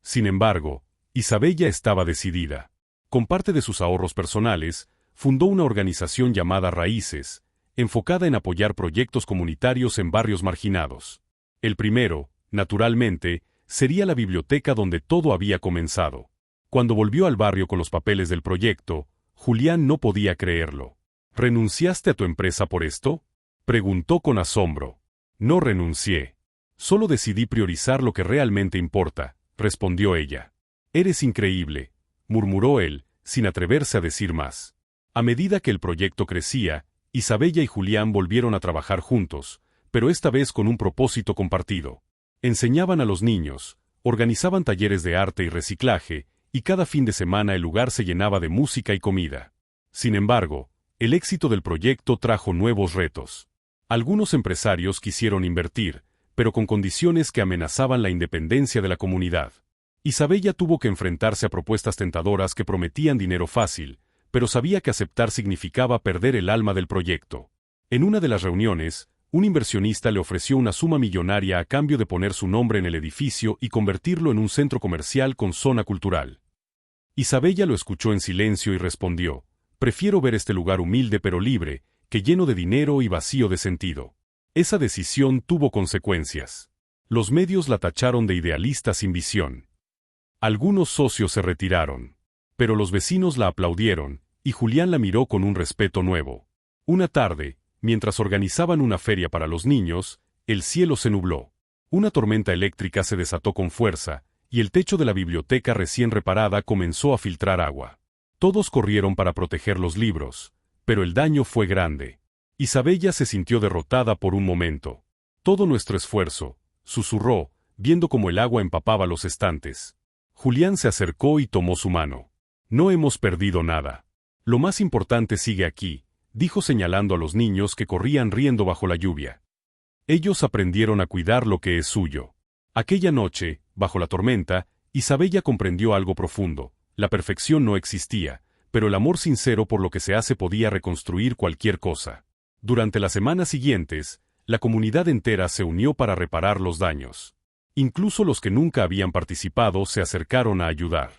Sin embargo, Isabella estaba decidida. Con parte de sus ahorros personales, fundó una organización llamada Raíces, enfocada en apoyar proyectos comunitarios en barrios marginados. El primero, naturalmente, sería la biblioteca donde todo había comenzado. Cuando volvió al barrio con los papeles del proyecto, Julián no podía creerlo. «¿Renunciaste a tu empresa por esto?», preguntó con asombro. «No renuncié. Solo decidí priorizar lo que realmente importa», respondió ella. «Eres increíble», murmuró él, sin atreverse a decir más. A medida que el proyecto crecía, Isabella y Julián volvieron a trabajar juntos, pero esta vez con un propósito compartido. Enseñaban a los niños, organizaban talleres de arte y reciclaje, y cada fin de semana el lugar se llenaba de música y comida. Sin embargo, el éxito del proyecto trajo nuevos retos. Algunos empresarios quisieron invertir, pero con condiciones que amenazaban la independencia de la comunidad. Isabella tuvo que enfrentarse a propuestas tentadoras que prometían dinero fácil, pero sabía que aceptar significaba perder el alma del proyecto. En una de las reuniones, un inversionista le ofreció una suma millonaria a cambio de poner su nombre en el edificio y convertirlo en un centro comercial con zona cultural. Isabella lo escuchó en silencio y respondió: «Prefiero ver este lugar humilde pero libre, que lleno de dinero y vacío de sentido». Esa decisión tuvo consecuencias. Los medios la tacharon de idealista sin visión. Algunos socios se retiraron. Pero los vecinos la aplaudieron, y Julián la miró con un respeto nuevo. Una tarde, mientras organizaban una feria para los niños, el cielo se nubló. Una tormenta eléctrica se desató con fuerza, y el techo de la biblioteca recién reparada comenzó a filtrar agua. Todos corrieron para proteger los libros, pero el daño fue grande. Isabella se sintió derrotada por un momento. «Todo nuestro esfuerzo», susurró, viendo cómo el agua empapaba los estantes. Julián se acercó y tomó su mano. «No hemos perdido nada. Lo más importante sigue aquí», dijo señalando a los niños que corrían riendo bajo la lluvia. Ellos aprendieron a cuidar lo que es suyo. Aquella noche, bajo la tormenta, Isabella comprendió algo profundo: la perfección no existía, pero el amor sincero por lo que se hace podía reconstruir cualquier cosa. Durante las semanas siguientes, la comunidad entera se unió para reparar los daños. Incluso los que nunca habían participado se acercaron a ayudar.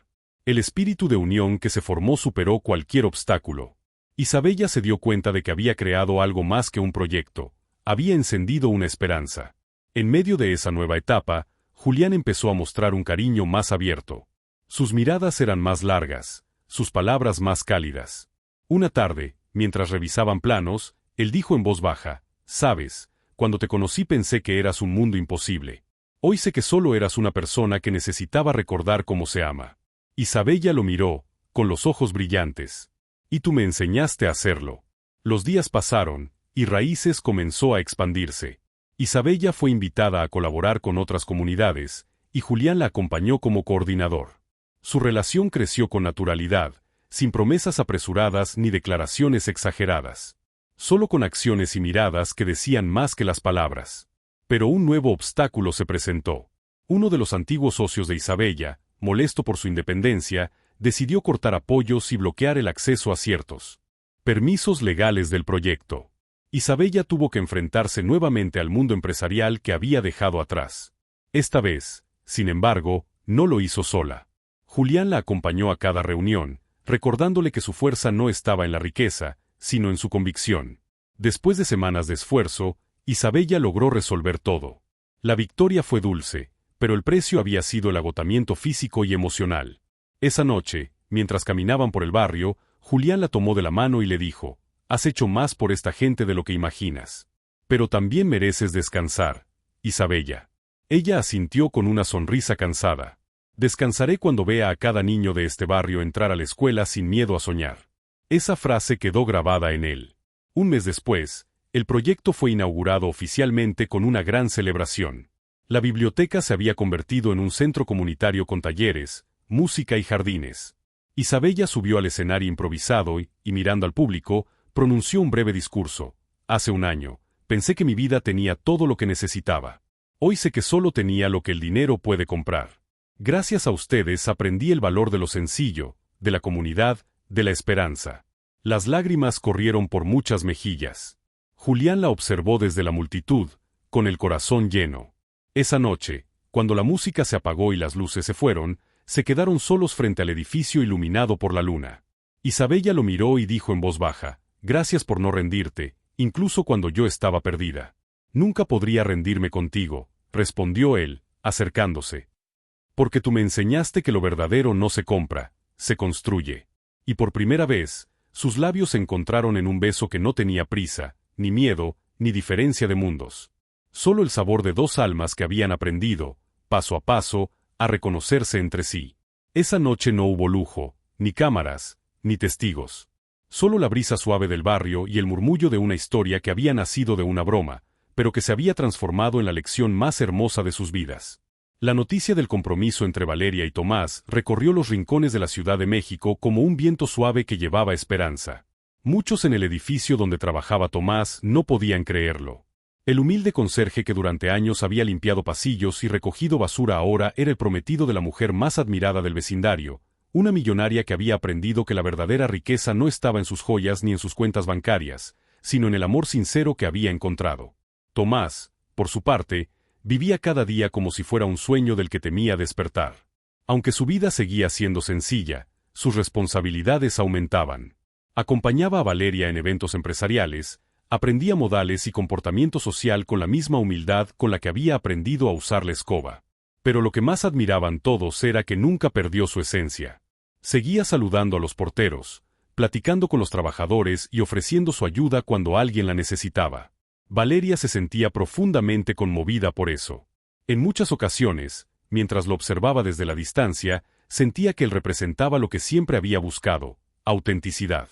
El espíritu de unión que se formó superó cualquier obstáculo. Isabella se dio cuenta de que había creado algo más que un proyecto, había encendido una esperanza. En medio de esa nueva etapa, Julián empezó a mostrar un cariño más abierto. Sus miradas eran más largas, sus palabras más cálidas. Una tarde, mientras revisaban planos, él dijo en voz baja: «Sabes, cuando te conocí pensé que eras un mundo imposible. Hoy sé que solo eras una persona que necesitaba recordar cómo se ama». Isabella lo miró, con los ojos brillantes. «Y tú me enseñaste a hacerlo». Los días pasaron, y Raíces comenzó a expandirse. Isabella fue invitada a colaborar con otras comunidades, y Julián la acompañó como coordinador. Su relación creció con naturalidad, sin promesas apresuradas ni declaraciones exageradas. Solo con acciones y miradas que decían más que las palabras. Pero un nuevo obstáculo se presentó. Uno de los antiguos socios de Isabella, molesto por su independencia, decidió cortar apoyos y bloquear el acceso a ciertos permisos legales del proyecto. Isabella tuvo que enfrentarse nuevamente al mundo empresarial que había dejado atrás. Esta vez, sin embargo, no lo hizo sola. Julián la acompañó a cada reunión, recordándole que su fuerza no estaba en la riqueza, sino en su convicción. Después de semanas de esfuerzo, Isabella logró resolver todo. La victoria fue dulce, pero el precio había sido el agotamiento físico y emocional. Esa noche, mientras caminaban por el barrio, Julián la tomó de la mano y le dijo: «Has hecho más por esta gente de lo que imaginas. Pero también mereces descansar, Isabella». Ella asintió con una sonrisa cansada. «Descansaré cuando vea a cada niño de este barrio entrar a la escuela sin miedo a soñar». Esa frase quedó grabada en él. Un mes después, el proyecto fue inaugurado oficialmente con una gran celebración. La biblioteca se había convertido en un centro comunitario con talleres, música y jardines. Isabella subió al escenario improvisado y, mirando al público, pronunció un breve discurso. «Hace un año, pensé que mi vida tenía todo lo que necesitaba. Hoy sé que solo tenía lo que el dinero puede comprar. Gracias a ustedes aprendí el valor de lo sencillo, de la comunidad, de la esperanza». Las lágrimas corrieron por muchas mejillas. Julián la observó desde la multitud, con el corazón lleno. Esa noche, cuando la música se apagó y las luces se fueron, se quedaron solos frente al edificio iluminado por la luna. Isabella lo miró y dijo en voz baja: «Gracias por no rendirte, incluso cuando yo estaba perdida». «Nunca podría rendirme contigo», respondió él, acercándose. «Porque tú me enseñaste que lo verdadero no se compra, se construye». Y por primera vez, sus labios se encontraron en un beso que no tenía prisa, ni miedo, ni diferencia de mundos. Solo el sabor de dos almas que habían aprendido, paso a paso, a reconocerse entre sí. Esa noche no hubo lujo, ni cámaras, ni testigos. Solo la brisa suave del barrio y el murmullo de una historia que había nacido de una broma, pero que se había transformado en la lección más hermosa de sus vidas. La noticia del compromiso entre Valeria y Tomás recorrió los rincones de la Ciudad de México como un viento suave que llevaba esperanza. Muchos en el edificio donde trabajaba Tomás no podían creerlo. El humilde conserje que durante años había limpiado pasillos y recogido basura ahora era el prometido de la mujer más admirada del vecindario, una millonaria que había aprendido que la verdadera riqueza no estaba en sus joyas ni en sus cuentas bancarias, sino en el amor sincero que había encontrado. Tomás, por su parte, vivía cada día como si fuera un sueño del que temía despertar. Aunque su vida seguía siendo sencilla, sus responsabilidades aumentaban. Acompañaba a Valeria en eventos empresariales, aprendía modales y comportamiento social con la misma humildad con la que había aprendido a usar la escoba. Pero lo que más admiraban todos era que nunca perdió su esencia. Seguía saludando a los porteros, platicando con los trabajadores y ofreciendo su ayuda cuando alguien la necesitaba. Valeria se sentía profundamente conmovida por eso. En muchas ocasiones, mientras lo observaba desde la distancia, sentía que él representaba lo que siempre había buscado: autenticidad.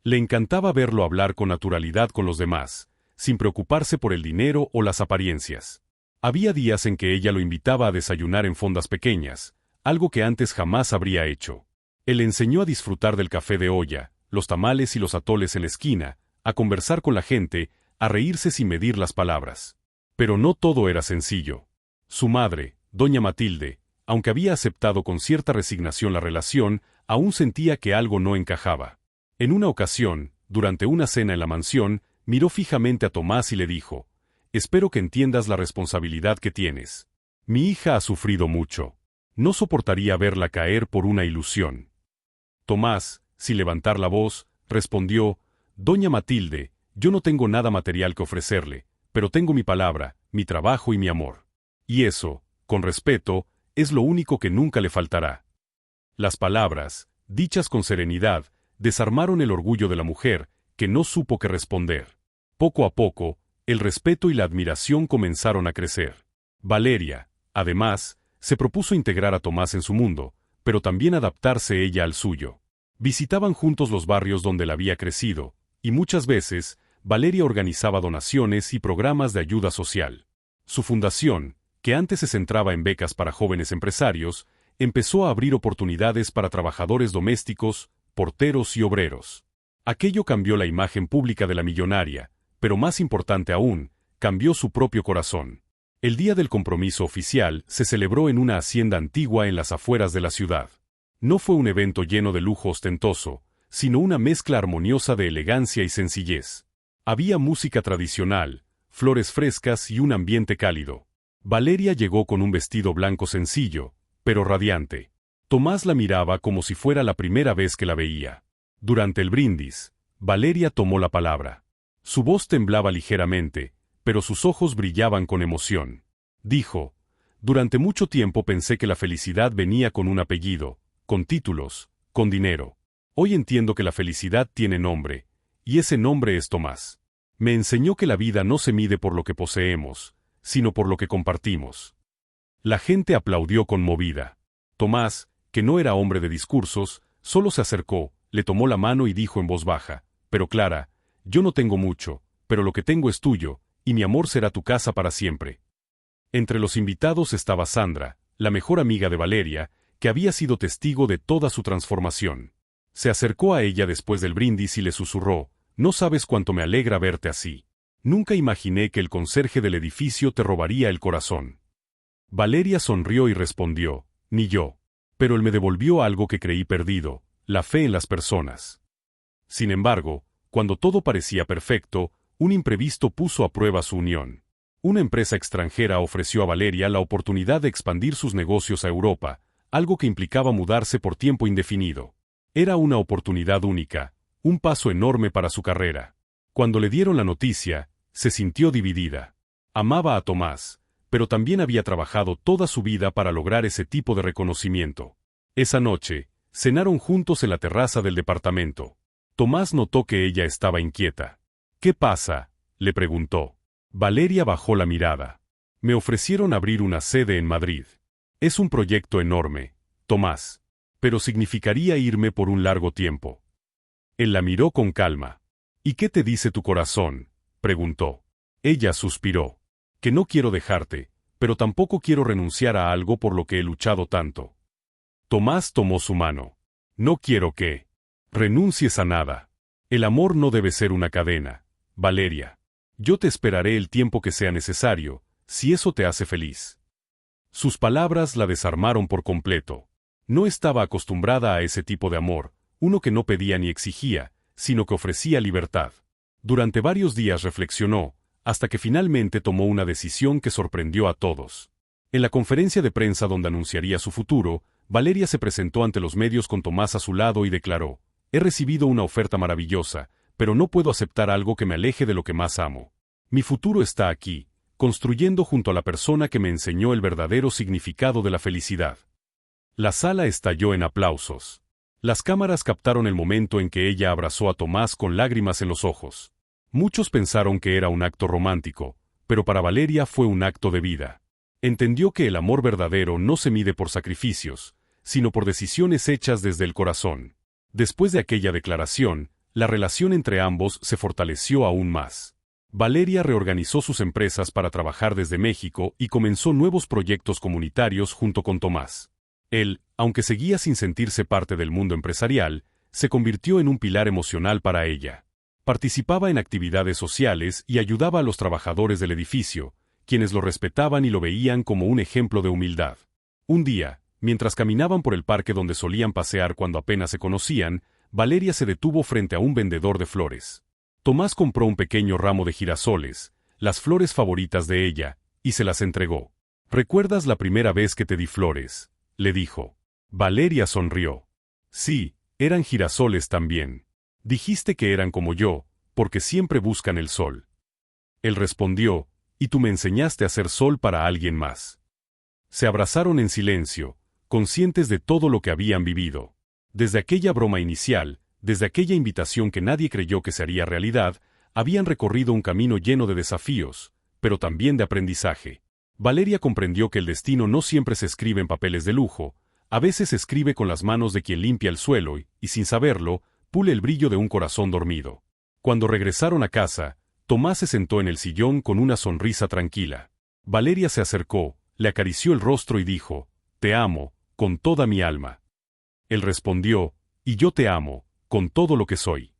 Le encantaba verlo hablar con naturalidad con los demás, sin preocuparse por el dinero o las apariencias. Había días en que ella lo invitaba a desayunar en fondas pequeñas, algo que antes jamás habría hecho. Él le enseñó a disfrutar del café de olla, los tamales y los atoles en la esquina, a conversar con la gente, a reírse sin medir las palabras. Pero no todo era sencillo. Su madre, doña Matilde, aunque había aceptado con cierta resignación la relación, aún sentía que algo no encajaba. En una ocasión, durante una cena en la mansión, miró fijamente a Tomás y le dijo: «Espero que entiendas la responsabilidad que tienes. Mi hija ha sufrido mucho. No soportaría verla caer por una ilusión». Tomás, sin levantar la voz, respondió: Doña Matilde, yo no tengo nada material que ofrecerle, pero tengo mi palabra, mi trabajo y mi amor. Y eso, con respeto, es lo único que nunca le faltará. Las palabras, dichas con serenidad, desarmaron el orgullo de la mujer, que no supo qué responder. Poco a poco, el respeto y la admiración comenzaron a crecer. Valeria, además, se propuso integrar a Tomás en su mundo, pero también adaptarse ella al suyo. Visitaban juntos los barrios donde él había crecido, y muchas veces, Valeria organizaba donaciones y programas de ayuda social. Su fundación, que antes se centraba en becas para jóvenes empresarios, empezó a abrir oportunidades para trabajadores domésticos, porteros y obreros. Aquello cambió la imagen pública de la millonaria, pero más importante aún, cambió su propio corazón. El día del compromiso oficial se celebró en una hacienda antigua en las afueras de la ciudad. No fue un evento lleno de lujo ostentoso, sino una mezcla armoniosa de elegancia y sencillez. Había música tradicional, flores frescas y un ambiente cálido. Valeria llegó con un vestido blanco sencillo, pero radiante. Tomás la miraba como si fuera la primera vez que la veía. Durante el brindis, Valeria tomó la palabra. Su voz temblaba ligeramente, pero sus ojos brillaban con emoción. Dijo: durante mucho tiempo pensé que la felicidad venía con un apellido, con títulos, con dinero. Hoy entiendo que la felicidad tiene nombre, y ese nombre es Tomás. Me enseñó que la vida no se mide por lo que poseemos, sino por lo que compartimos. La gente aplaudió conmovida. Tomás, que no era hombre de discursos, solo se acercó, le tomó la mano y dijo en voz baja, pero clara: yo no tengo mucho, pero lo que tengo es tuyo, y mi amor será tu casa para siempre. Entre los invitados estaba Sandra, la mejor amiga de Valeria, que había sido testigo de toda su transformación. Se acercó a ella después del brindis y le susurró: no sabes cuánto me alegra verte así. Nunca imaginé que el conserje del edificio te robaría el corazón. Valeria sonrió y respondió: ni yo. Pero él me devolvió algo que creí perdido, la fe en las personas. Sin embargo, cuando todo parecía perfecto, un imprevisto puso a prueba su unión. Una empresa extranjera ofreció a Valeria la oportunidad de expandir sus negocios a Europa, algo que implicaba mudarse por tiempo indefinido. Era una oportunidad única, un paso enorme para su carrera. Cuando le dieron la noticia, se sintió dividida. Amaba a Tomás, pero también había trabajado toda su vida para lograr ese tipo de reconocimiento. Esa noche, cenaron juntos en la terraza del departamento. Tomás notó que ella estaba inquieta. ¿Qué pasa?, le preguntó. Valeria bajó la mirada. Me ofrecieron abrir una sede en Madrid. Es un proyecto enorme, Tomás, pero significaría irme por un largo tiempo. Él la miró con calma. ¿Y qué te dice tu corazón?, preguntó. Ella suspiró. Que no quiero dejarte, pero tampoco quiero renunciar a algo por lo que he luchado tanto. Tomás tomó su mano. No quiero que renuncies a nada. El amor no debe ser una cadena, Valeria. Yo te esperaré el tiempo que sea necesario, si eso te hace feliz. Sus palabras la desarmaron por completo. No estaba acostumbrada a ese tipo de amor, uno que no pedía ni exigía, sino que ofrecía libertad. Durante varios días reflexionó, hasta que finalmente tomó una decisión que sorprendió a todos. En la conferencia de prensa donde anunciaría su futuro, Valeria se presentó ante los medios con Tomás a su lado y declaró: he recibido una oferta maravillosa, pero no puedo aceptar algo que me aleje de lo que más amo. Mi futuro está aquí, construyendo junto a la persona que me enseñó el verdadero significado de la felicidad. La sala estalló en aplausos. Las cámaras captaron el momento en que ella abrazó a Tomás con lágrimas en los ojos. Muchos pensaron que era un acto romántico, pero para Valeria fue un acto de vida. Entendió que el amor verdadero no se mide por sacrificios, sino por decisiones hechas desde el corazón. Después de aquella declaración, la relación entre ambos se fortaleció aún más. Valeria reorganizó sus empresas para trabajar desde México y comenzó nuevos proyectos comunitarios junto con Tomás. Él, aunque seguía sin sentirse parte del mundo empresarial, se convirtió en un pilar emocional para ella. Participaba en actividades sociales y ayudaba a los trabajadores del edificio, quienes lo respetaban y lo veían como un ejemplo de humildad. Un día, mientras caminaban por el parque donde solían pasear cuando apenas se conocían, Valeria se detuvo frente a un vendedor de flores. Tomás compró un pequeño ramo de girasoles, las flores favoritas de ella, y se las entregó. ¿Recuerdas la primera vez que te di flores?, le dijo. Valeria sonrió. Sí, eran girasoles también. Dijiste que eran como yo, porque siempre buscan el sol. Él respondió, y tú me enseñaste a ser sol para alguien más. Se abrazaron en silencio, conscientes de todo lo que habían vivido. Desde aquella broma inicial, desde aquella invitación que nadie creyó que se haría realidad, habían recorrido un camino lleno de desafíos, pero también de aprendizaje. Valeria comprendió que el destino no siempre se escribe en papeles de lujo, a veces se escribe con las manos de quien limpia el suelo y sin saberlo, pule el brillo de un corazón dormido. Cuando regresaron a casa, Tomás se sentó en el sillón con una sonrisa tranquila. Valeria se acercó, le acarició el rostro y dijo, «Te amo, con toda mi alma». Él respondió, «Y yo te amo, con todo lo que soy».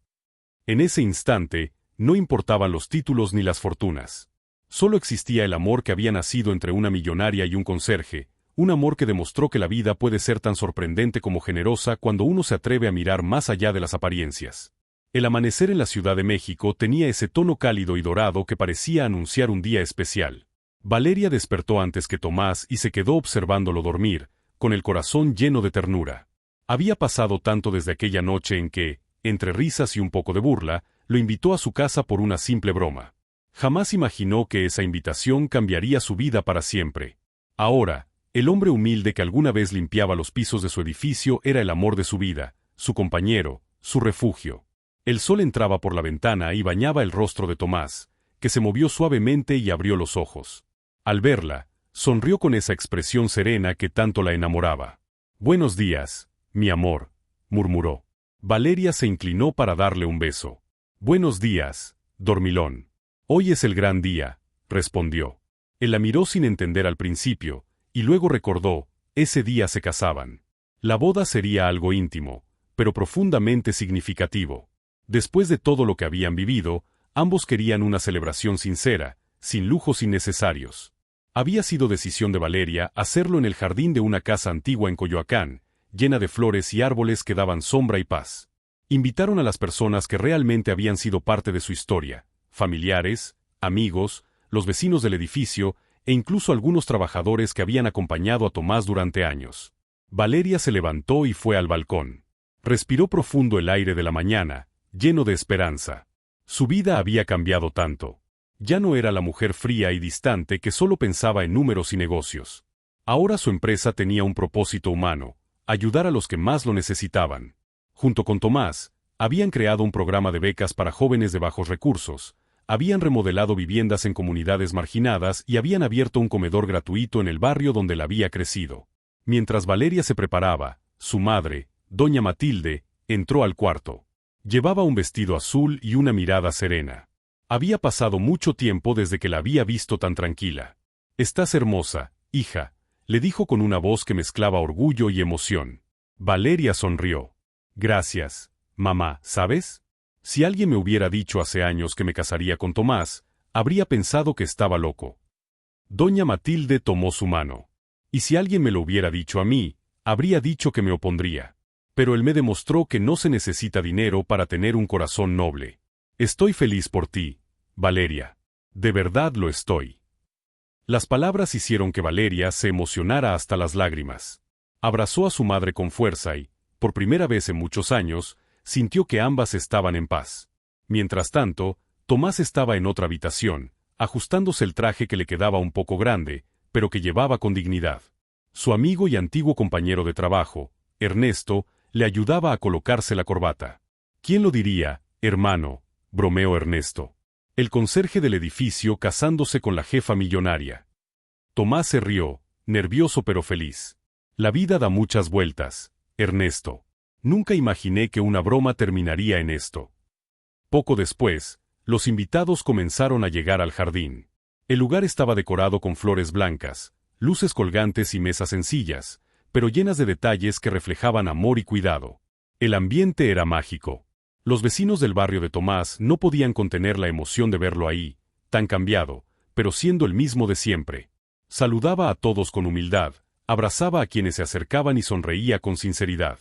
En ese instante, no importaban los títulos ni las fortunas. Solo existía el amor que había nacido entre una millonaria y un conserje, un amor que demostró que la vida puede ser tan sorprendente como generosa cuando uno se atreve a mirar más allá de las apariencias. El amanecer en la Ciudad de México tenía ese tono cálido y dorado que parecía anunciar un día especial. Valeria despertó antes que Tomás y se quedó observándolo dormir, con el corazón lleno de ternura. Había pasado tanto desde aquella noche en que, entre risas y un poco de burla, lo invitó a su casa por una simple broma. Jamás imaginó que esa invitación cambiaría su vida para siempre. Ahora, el hombre humilde que alguna vez limpiaba los pisos de su edificio era el amor de su vida, su compañero, su refugio. El sol entraba por la ventana y bañaba el rostro de Tomás, que se movió suavemente y abrió los ojos. Al verla, sonrió con esa expresión serena que tanto la enamoraba. «Buenos días, mi amor», murmuró. Valeria se inclinó para darle un beso. «Buenos días, dormilón». «Hoy es el gran día», respondió. Él la miró sin entender al principio, y luego recordó, ese día se casaban. La boda sería algo íntimo, pero profundamente significativo. Después de todo lo que habían vivido, ambos querían una celebración sincera, sin lujos innecesarios. Había sido decisión de Valeria hacerlo en el jardín de una casa antigua en Coyoacán, llena de flores y árboles que daban sombra y paz. Invitaron a las personas que realmente habían sido parte de su historia, familiares, amigos, los vecinos del edificio e incluso algunos trabajadores que habían acompañado a Tomás durante años. Valeria se levantó y fue al balcón. Respiró profundo el aire de la mañana, lleno de esperanza. Su vida había cambiado tanto. Ya no era la mujer fría y distante que solo pensaba en números y negocios. Ahora su empresa tenía un propósito humano, ayudar a los que más lo necesitaban. Junto con Tomás, habían creado un programa de becas para jóvenes de bajos recursos, habían remodelado viviendas en comunidades marginadas y habían abierto un comedor gratuito en el barrio donde la había crecido. Mientras Valeria se preparaba, su madre, doña Matilde, entró al cuarto. Llevaba un vestido azul y una mirada serena. Había pasado mucho tiempo desde que la había visto tan tranquila. «Estás hermosa, hija», le dijo con una voz que mezclaba orgullo y emoción. Valeria sonrió. «Gracias, mamá, ¿sabes? Si alguien me hubiera dicho hace años que me casaría con Tomás, habría pensado que estaba loco». Doña Matilde tomó su mano. «Y si alguien me lo hubiera dicho a mí, habría dicho que me opondría. Pero él me demostró que no se necesita dinero para tener un corazón noble. Estoy feliz por ti, Valeria. De verdad lo estoy». Las palabras hicieron que Valeria se emocionara hasta las lágrimas. Abrazó a su madre con fuerza y, por primera vez en muchos años, sintió que ambas estaban en paz. Mientras tanto, Tomás estaba en otra habitación, ajustándose el traje que le quedaba un poco grande, pero que llevaba con dignidad. Su amigo y antiguo compañero de trabajo, Ernesto, le ayudaba a colocarse la corbata. «¿Quién lo diría, hermano?», bromeó Ernesto. El conserje del edificio casándose con la jefa millonaria. Tomás se rió, nervioso pero feliz. «La vida da muchas vueltas, Ernesto. Nunca imaginé que una broma terminaría en esto». Poco después, los invitados comenzaron a llegar al jardín. El lugar estaba decorado con flores blancas, luces colgantes y mesas sencillas, pero llenas de detalles que reflejaban amor y cuidado. El ambiente era mágico. Los vecinos del barrio de Tomás no podían contener la emoción de verlo ahí, tan cambiado, pero siendo el mismo de siempre. Saludaba a todos con humildad, abrazaba a quienes se acercaban y sonreía con sinceridad.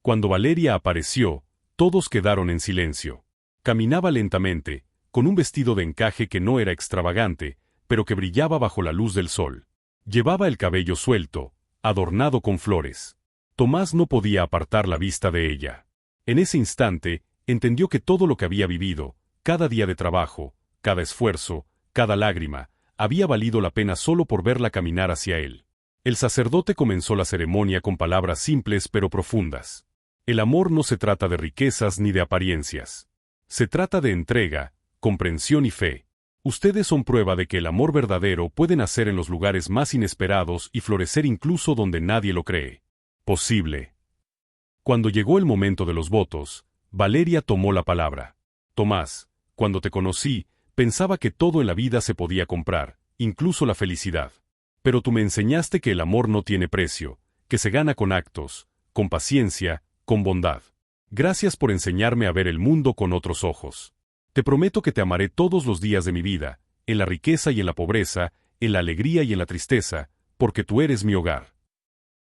Cuando Valeria apareció, todos quedaron en silencio. Caminaba lentamente, con un vestido de encaje que no era extravagante, pero que brillaba bajo la luz del sol. Llevaba el cabello suelto, adornado con flores. Tomás no podía apartar la vista de ella. En ese instante, entendió que todo lo que había vivido, Cada día de trabajo, cada esfuerzo, cada lágrima, había valido la pena solo por verla caminar hacia él. El sacerdote comenzó la ceremonia con palabras simples pero profundas. El amor no se trata de riquezas ni de apariencias. Se trata de entrega, comprensión y fe. Ustedes son prueba de que el amor verdadero puede nacer en los lugares más inesperados y florecer incluso donde nadie lo cree posible. Cuando llegó el momento de los votos, Valeria tomó la palabra. Tomás, cuando te conocí, pensaba que todo en la vida se podía comprar, incluso la felicidad. Pero tú me enseñaste que el amor no tiene precio, que se gana con actos, con paciencia, con bondad. Gracias por enseñarme a ver el mundo con otros ojos. Te prometo que te amaré todos los días de mi vida, en la riqueza y en la pobreza, en la alegría y en la tristeza, porque tú eres mi hogar.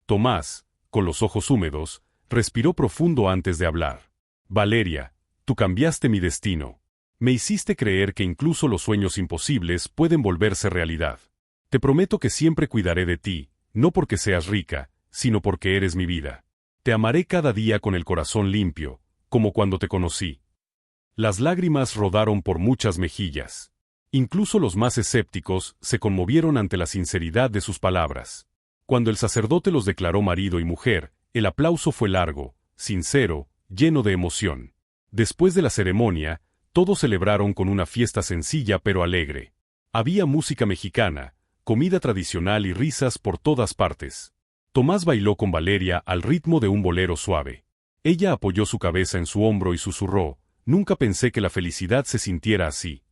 Tomás, con los ojos húmedos, respiró profundo antes de hablar. Valeria, tú cambiaste mi destino. Me hiciste creer que incluso los sueños imposibles pueden volverse realidad. Te prometo que siempre cuidaré de ti, no porque seas rica, sino porque eres mi vida. Te amaré cada día con el corazón limpio, como cuando te conocí. Las lágrimas rodaron por muchas mejillas. Incluso los más escépticos se conmovieron ante la sinceridad de sus palabras. Cuando el sacerdote los declaró marido y mujer, el aplauso fue largo, sincero, lleno de emoción. Después de la ceremonia, todos celebraron con una fiesta sencilla pero alegre. Había música mexicana, comida tradicional y risas por todas partes. Tomás bailó con Valeria al ritmo de un bolero suave. Ella apoyó su cabeza en su hombro y susurró, «Nunca pensé que la felicidad se sintiera así».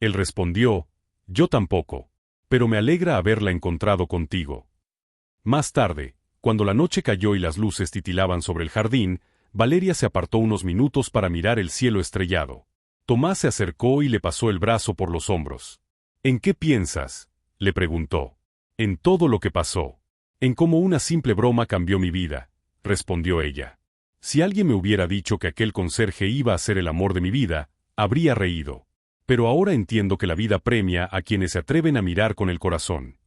Él respondió, «Yo tampoco. Pero me alegra haberla encontrado contigo». Más tarde, cuando la noche cayó y las luces titilaban sobre el jardín, Valeria se apartó unos minutos para mirar el cielo estrellado. Tomás se acercó y le pasó el brazo por los hombros. «¿En qué piensas?», le preguntó. «En todo lo que pasó. En cómo una simple broma cambió mi vida», respondió ella. «Si alguien me hubiera dicho que aquel conserje iba a ser el amor de mi vida, habría reído. Pero ahora entiendo que la vida premia a quienes se atreven a mirar con el corazón».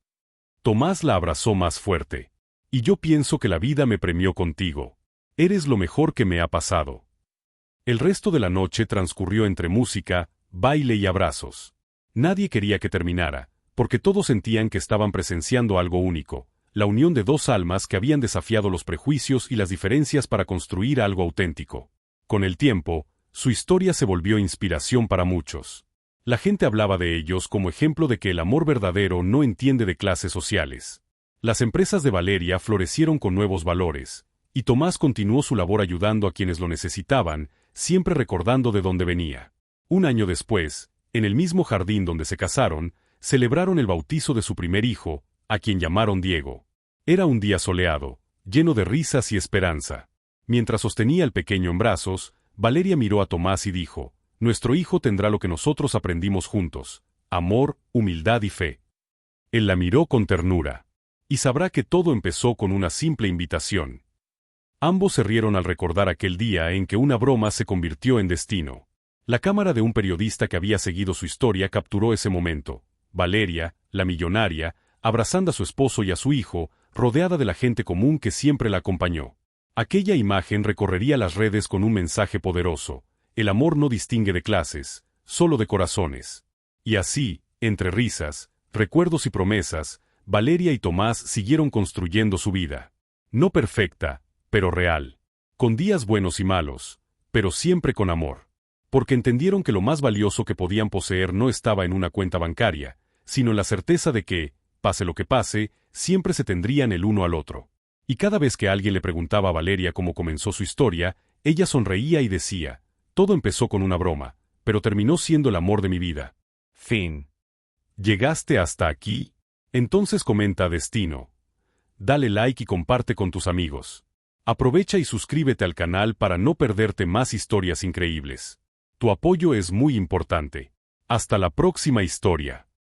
Tomás la abrazó más fuerte. «Y yo pienso que la vida me premió contigo. Eres lo mejor que me ha pasado». El resto de la noche transcurrió entre música, baile y abrazos. Nadie quería que terminara, porque todos sentían que estaban presenciando algo único, la unión de dos almas que habían desafiado los prejuicios y las diferencias para construir algo auténtico. Con el tiempo, su historia se volvió inspiración para muchos. La gente hablaba de ellos como ejemplo de que el amor verdadero no entiende de clases sociales. Las empresas de Valeria florecieron con nuevos valores, y Tomás continuó su labor ayudando a quienes lo necesitaban, siempre recordando de dónde venía. Un año después, en el mismo jardín donde se casaron, celebraron el bautizo de su primer hijo, a quien llamaron Diego. Era un día soleado, lleno de risas y esperanza. Mientras sostenía al pequeño en brazos, Valeria miró a Tomás y dijo, «Nuestro hijo tendrá lo que nosotros aprendimos juntos, amor, humildad y fe». Él la miró con ternura. Y sabrá que todo empezó con una simple invitación. Ambos se rieron al recordar aquel día en que una broma se convirtió en destino. La cámara de un periodista que había seguido su historia capturó ese momento. Valeria, la millonaria, abrazando a su esposo y a su hijo, rodeada de la gente común que siempre la acompañó. Aquella imagen recorrería las redes con un mensaje poderoso. El amor no distingue de clases, solo de corazones. Y así, entre risas, recuerdos y promesas, Valeria y Tomás siguieron construyendo su vida. No perfecta, pero real. Con días buenos y malos, pero siempre con amor. Porque entendieron que lo más valioso que podían poseer no estaba en una cuenta bancaria, sino en la certeza de que, pase lo que pase, siempre se tendrían el uno al otro. Y cada vez que alguien le preguntaba a Valeria cómo comenzó su historia, ella sonreía y decía, «Todo empezó con una broma, pero terminó siendo el amor de mi vida». Fin. ¿Llegaste hasta aquí? Entonces comenta Destino. Dale like y comparte con tus amigos. Aprovecha y suscríbete al canal para no perderte más historias increíbles. Tu apoyo es muy importante. Hasta la próxima historia.